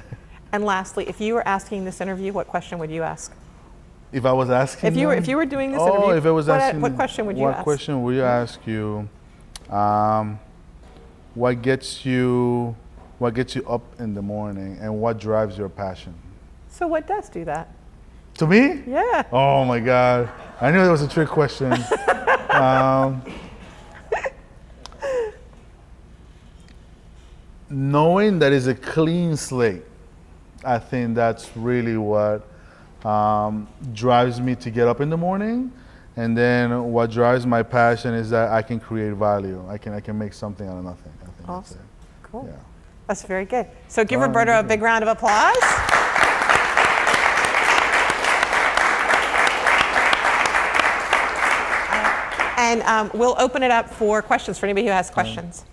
And lastly, if you were asking this interview, what question would you ask? If I was asking If you were doing this interview, if I was asking, what question would you ask? What question would you ask you? What gets you up in the morning, and what drives your passion? So what does do that? To me? Yeah. Oh my God! I knew it was a trick question. Knowing that it's a clean slate, I think that's really what drives me to get up in the morning. And then what drives my passion is that I can create value. I can make something out of nothing. I think Awesome. Cool. Yeah. That's very good. So give Roberto a big round of applause. And we'll open it up for questions for anybody who has questions.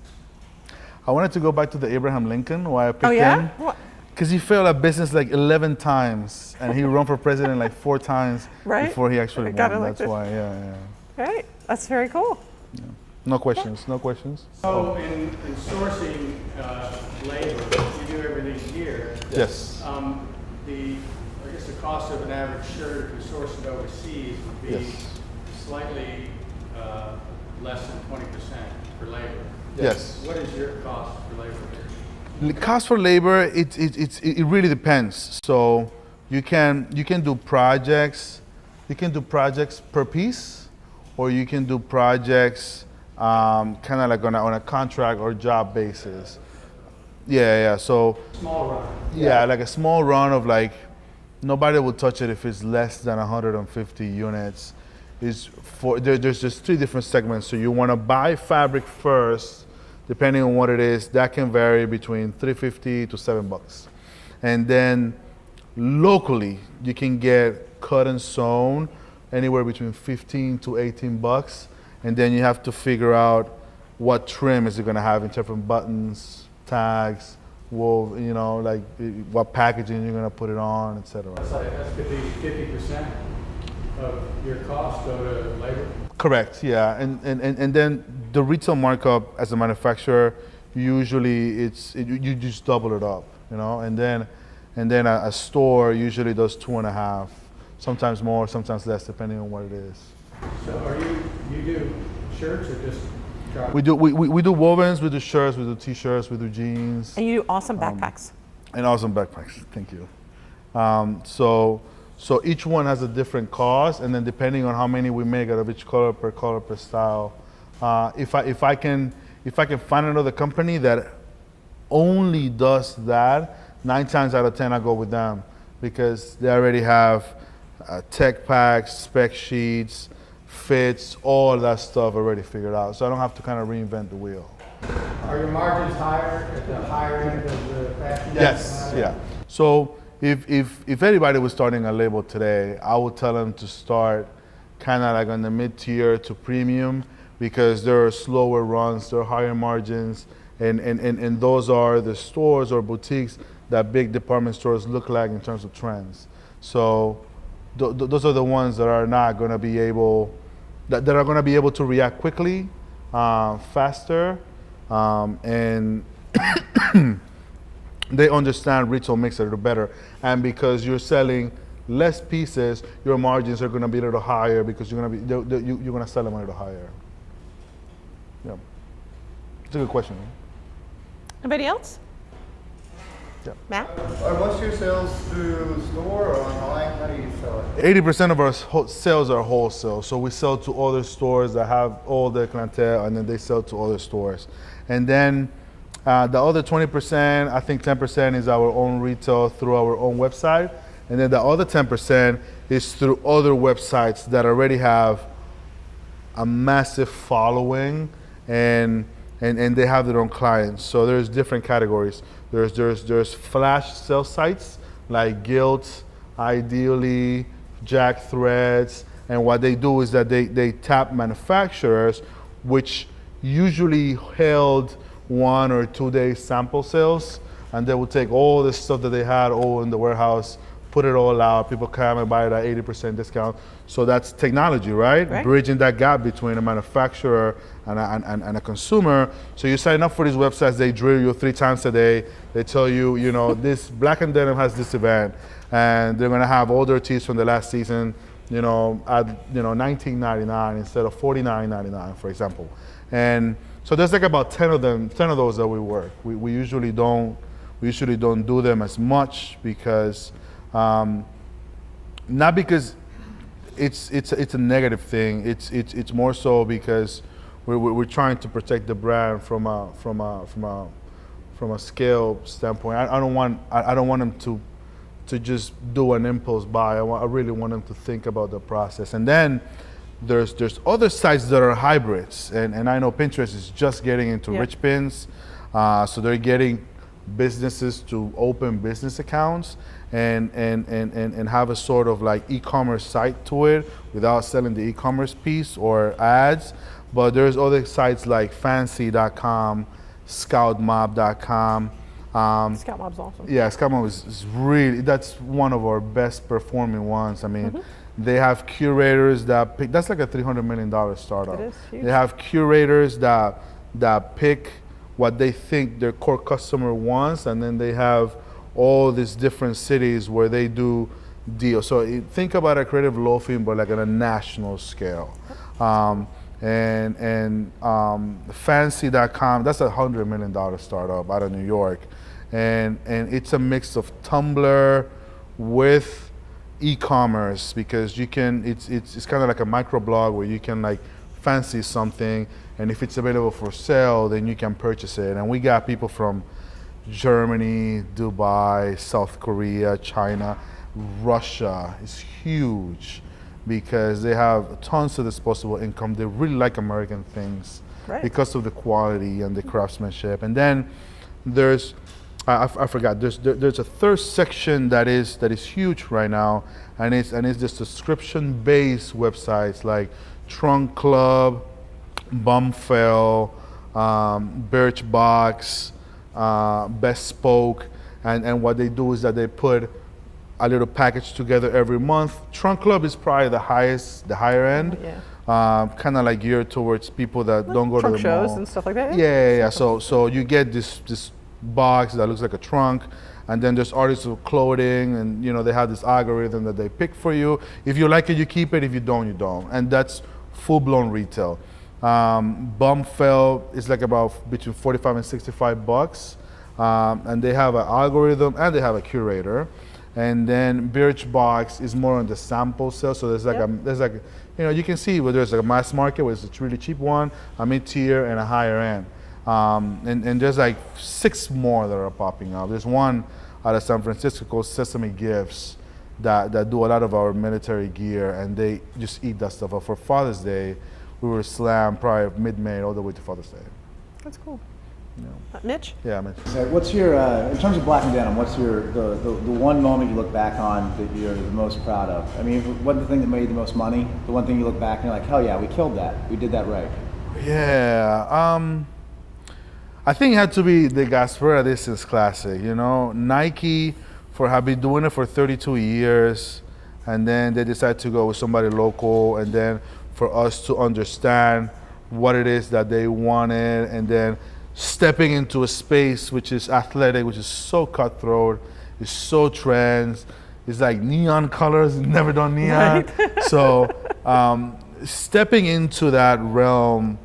I wanted to go back to the Abraham Lincoln, why I picked yeah? him. Because he failed at business like 11 times, and he ran for president like 4 times before he actually won. That's why, yeah. Right, that's very cool. Yeah. No questions, no questions. So in sourcing labor, you do everything here. Yes. I guess the cost of an average shirt, if you source it overseas, would be slightly less than 20% for labor. Yes. What is your cost for labor here? The cost for labor, it really depends. So you can do projects. You can do projects per piece, or you can do projects kind of like on a contract or job basis. Yeah. So Small run. yeah, like a small run of like nobody will touch it if it's less than 150 units. There's just 3 different segments. So you want to buy fabric first, depending on what it is. That can vary between $3.50 to $7. And then locally, you can get cut and sewn anywhere between $15 to $18. And then you have to figure out what trim is it going to have in terms of buttons, tags, wool, like what packaging you're going to put it on, etc. That could be 50% of your cost go to labor? Correct, yeah. And then the retail markup as a manufacturer, usually you just double it up, and then a store usually does 2.5, sometimes more, sometimes less, depending on what it is. So you do shirts or just we do wovens, we do shirts, we do t-shirts, we do jeans. And you do awesome backpacks. And awesome backpacks, thank you. So each one has a different cost, and then depending on how many we make out of each color per style. If I can find another company that only does that, 9 times out of 10 I go with them, because they already have tech packs, spec sheets, fits, all that stuff already figured out. So I don't have to kind of reinvent the wheel. Are your margins higher at the higher end of the fashion? Yes, yeah. So if anybody was starting a label today, I would tell them to start kind of like on the mid-tier to premium, because there are slower runs, there are higher margins, and those are the stores or boutiques that big department stores look like in terms of trends. So those are the ones that are not going to be able, that are going to be able to react quickly, faster, and they understand retail makes it a little better. And because you're selling less pieces, your margins are going to be a little higher because you're going to be you're going to sell them a little higher. Yeah, it's a good question. Anybody else? Yeah. Matt? What's your sales through store or online? How do you sell it? 80% of our sales are wholesale. So we sell to other stores that have all the clientele, and then they sell to other stores. And then the other 20%, I think 10% is our own retail through our own website. And then the other 10% is through other websites that already have a massive following and they have their own clients. So there's different categories. There's flash sale sites like Gilt, Ideally, Jack Threads, and what they do is that they tap manufacturers, which usually held 1 or 2 day sample sales, and they will take all the stuff that they had all in the warehouse, put it all out, people come and buy it at 80% discount. So that's technology, right? Bridging that gap between a manufacturer and a consumer. So you sign up for these websites, they drill you 3 times a day. They tell you, this Black & Denim has this event, and they're gonna have all their tees from the last season, at $19.99 instead of $49.99, for example. And so there's like about 10 of those that we work. We usually don't do them as much because not because it's a negative thing. It's more so because we're trying to protect the brand from a scale standpoint. I don't want them to just do an impulse buy. I really want them to think about the process. And then there's other sites that are hybrids, and I know Pinterest is just getting into rich pins, so they're getting businesses to open business accounts and have a sort of like e-commerce site to it without selling the e-commerce piece or ads. But there's other sites like fancy.com, scoutmob.com. Scout Mob's awesome. Yeah, Scout Mob is really, that's one of our best performing ones. I mean, they have curators that pick, that's like a $300 million startup. It is huge. They have curators that pick what they think their core customer wants, and then they have all these different cities where they do deals. So think about a creative loafing, but like on a national scale. Fancy.com, that's a $100 million startup out of New York. And it's a mix of Tumblr with e-commerce, because you can, it's kind of like a microblog where you can like fancy something, and if it's available for sale, then you can purchase it. And we got people from Germany, Dubai, South Korea, China, Russia is huge because they have tons of disposable income. They really like American things because of the quality and the craftsmanship. And then there's, I forgot, there's a third section that is huge right now, and it's this subscription-based websites like Trunk Club, Bumfell, Birchbox, Bespoke, and what they do is that they put a little package together every month. Trunk Club is probably the higher end, kind of like geared towards people that don't go to the mall. Trunk shows and stuff like that. Yeah. So you get this box that looks like a trunk, and then there's artists of clothing, and they have this algorithm that they pick for you. If you like it, you keep it. If you don't, you don't. And that's full-blown retail. Bumfell is like about between 45 and 65 bucks, and they have an algorithm and they have a curator. And then Birchbox is more on the sample sale. So there's like you can see where there's like a mass market, where it's a really cheap one, a mid-tier, and a higher end. And there's like 6 more that are popping up. There's one out of San Francisco called Sesame Gifts that do a lot of our military gear, and they just eat that stuff up. For Father's Day, we were slammed probably mid-May all the way to Father's Day. That's cool. Mitch? Yeah, Mitch. What's your, in terms of Black & Denim, what's the one moment you look back on that you're the most proud of? I mean, what's the thing that made the most money? The one thing you look back and you're like, hell yeah, we killed that. We did that right. Yeah. I think it had to be the Gaspera Distance Classic. Nike have been doing it for 32 years, and then they decided to go with somebody local, and then for us to understand what it is that they wanted, and then stepping into a space which is athletic, which is so cutthroat, is so trends, it's like neon colors, never done neon. Right. So stepping into that realm,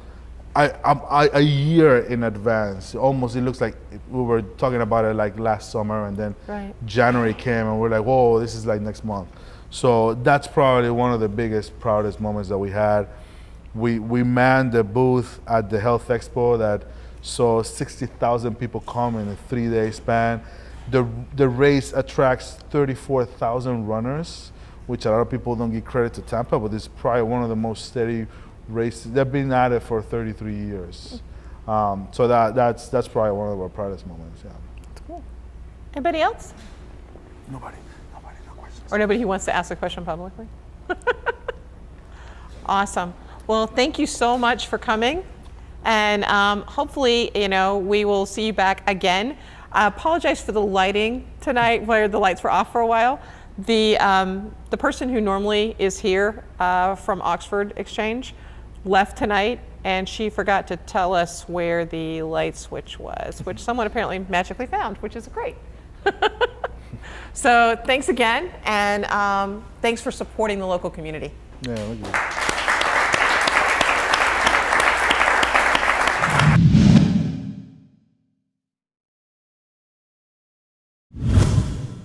a year in advance, almost, it looks like we were talking about it like last summer, and then right. January came and we're like, whoa, this is like next month. So that's probably one of the biggest, proudest moments that we had. We manned the booth at the Health Expo that saw 60,000 people come in a 3-day span. The race attracts 34,000 runners, which a lot of people don't give credit to Tampa, but it's probably one of the most steady races. They've been at it for 33 years. So that's probably one of our proudest moments, yeah. That's cool. Anybody else? Nobody, no questions. Or nobody who wants to ask a question publicly? Awesome. Well, thank you so much for coming. And hopefully, we will see you back again. I apologize for the lighting tonight, where the lights were off for a while. The person who normally is here from Oxford Exchange left tonight, and she forgot to tell us where the light switch was, which someone apparently magically found, which is great. So thanks again, and thanks for supporting the local community. Yeah, look at you.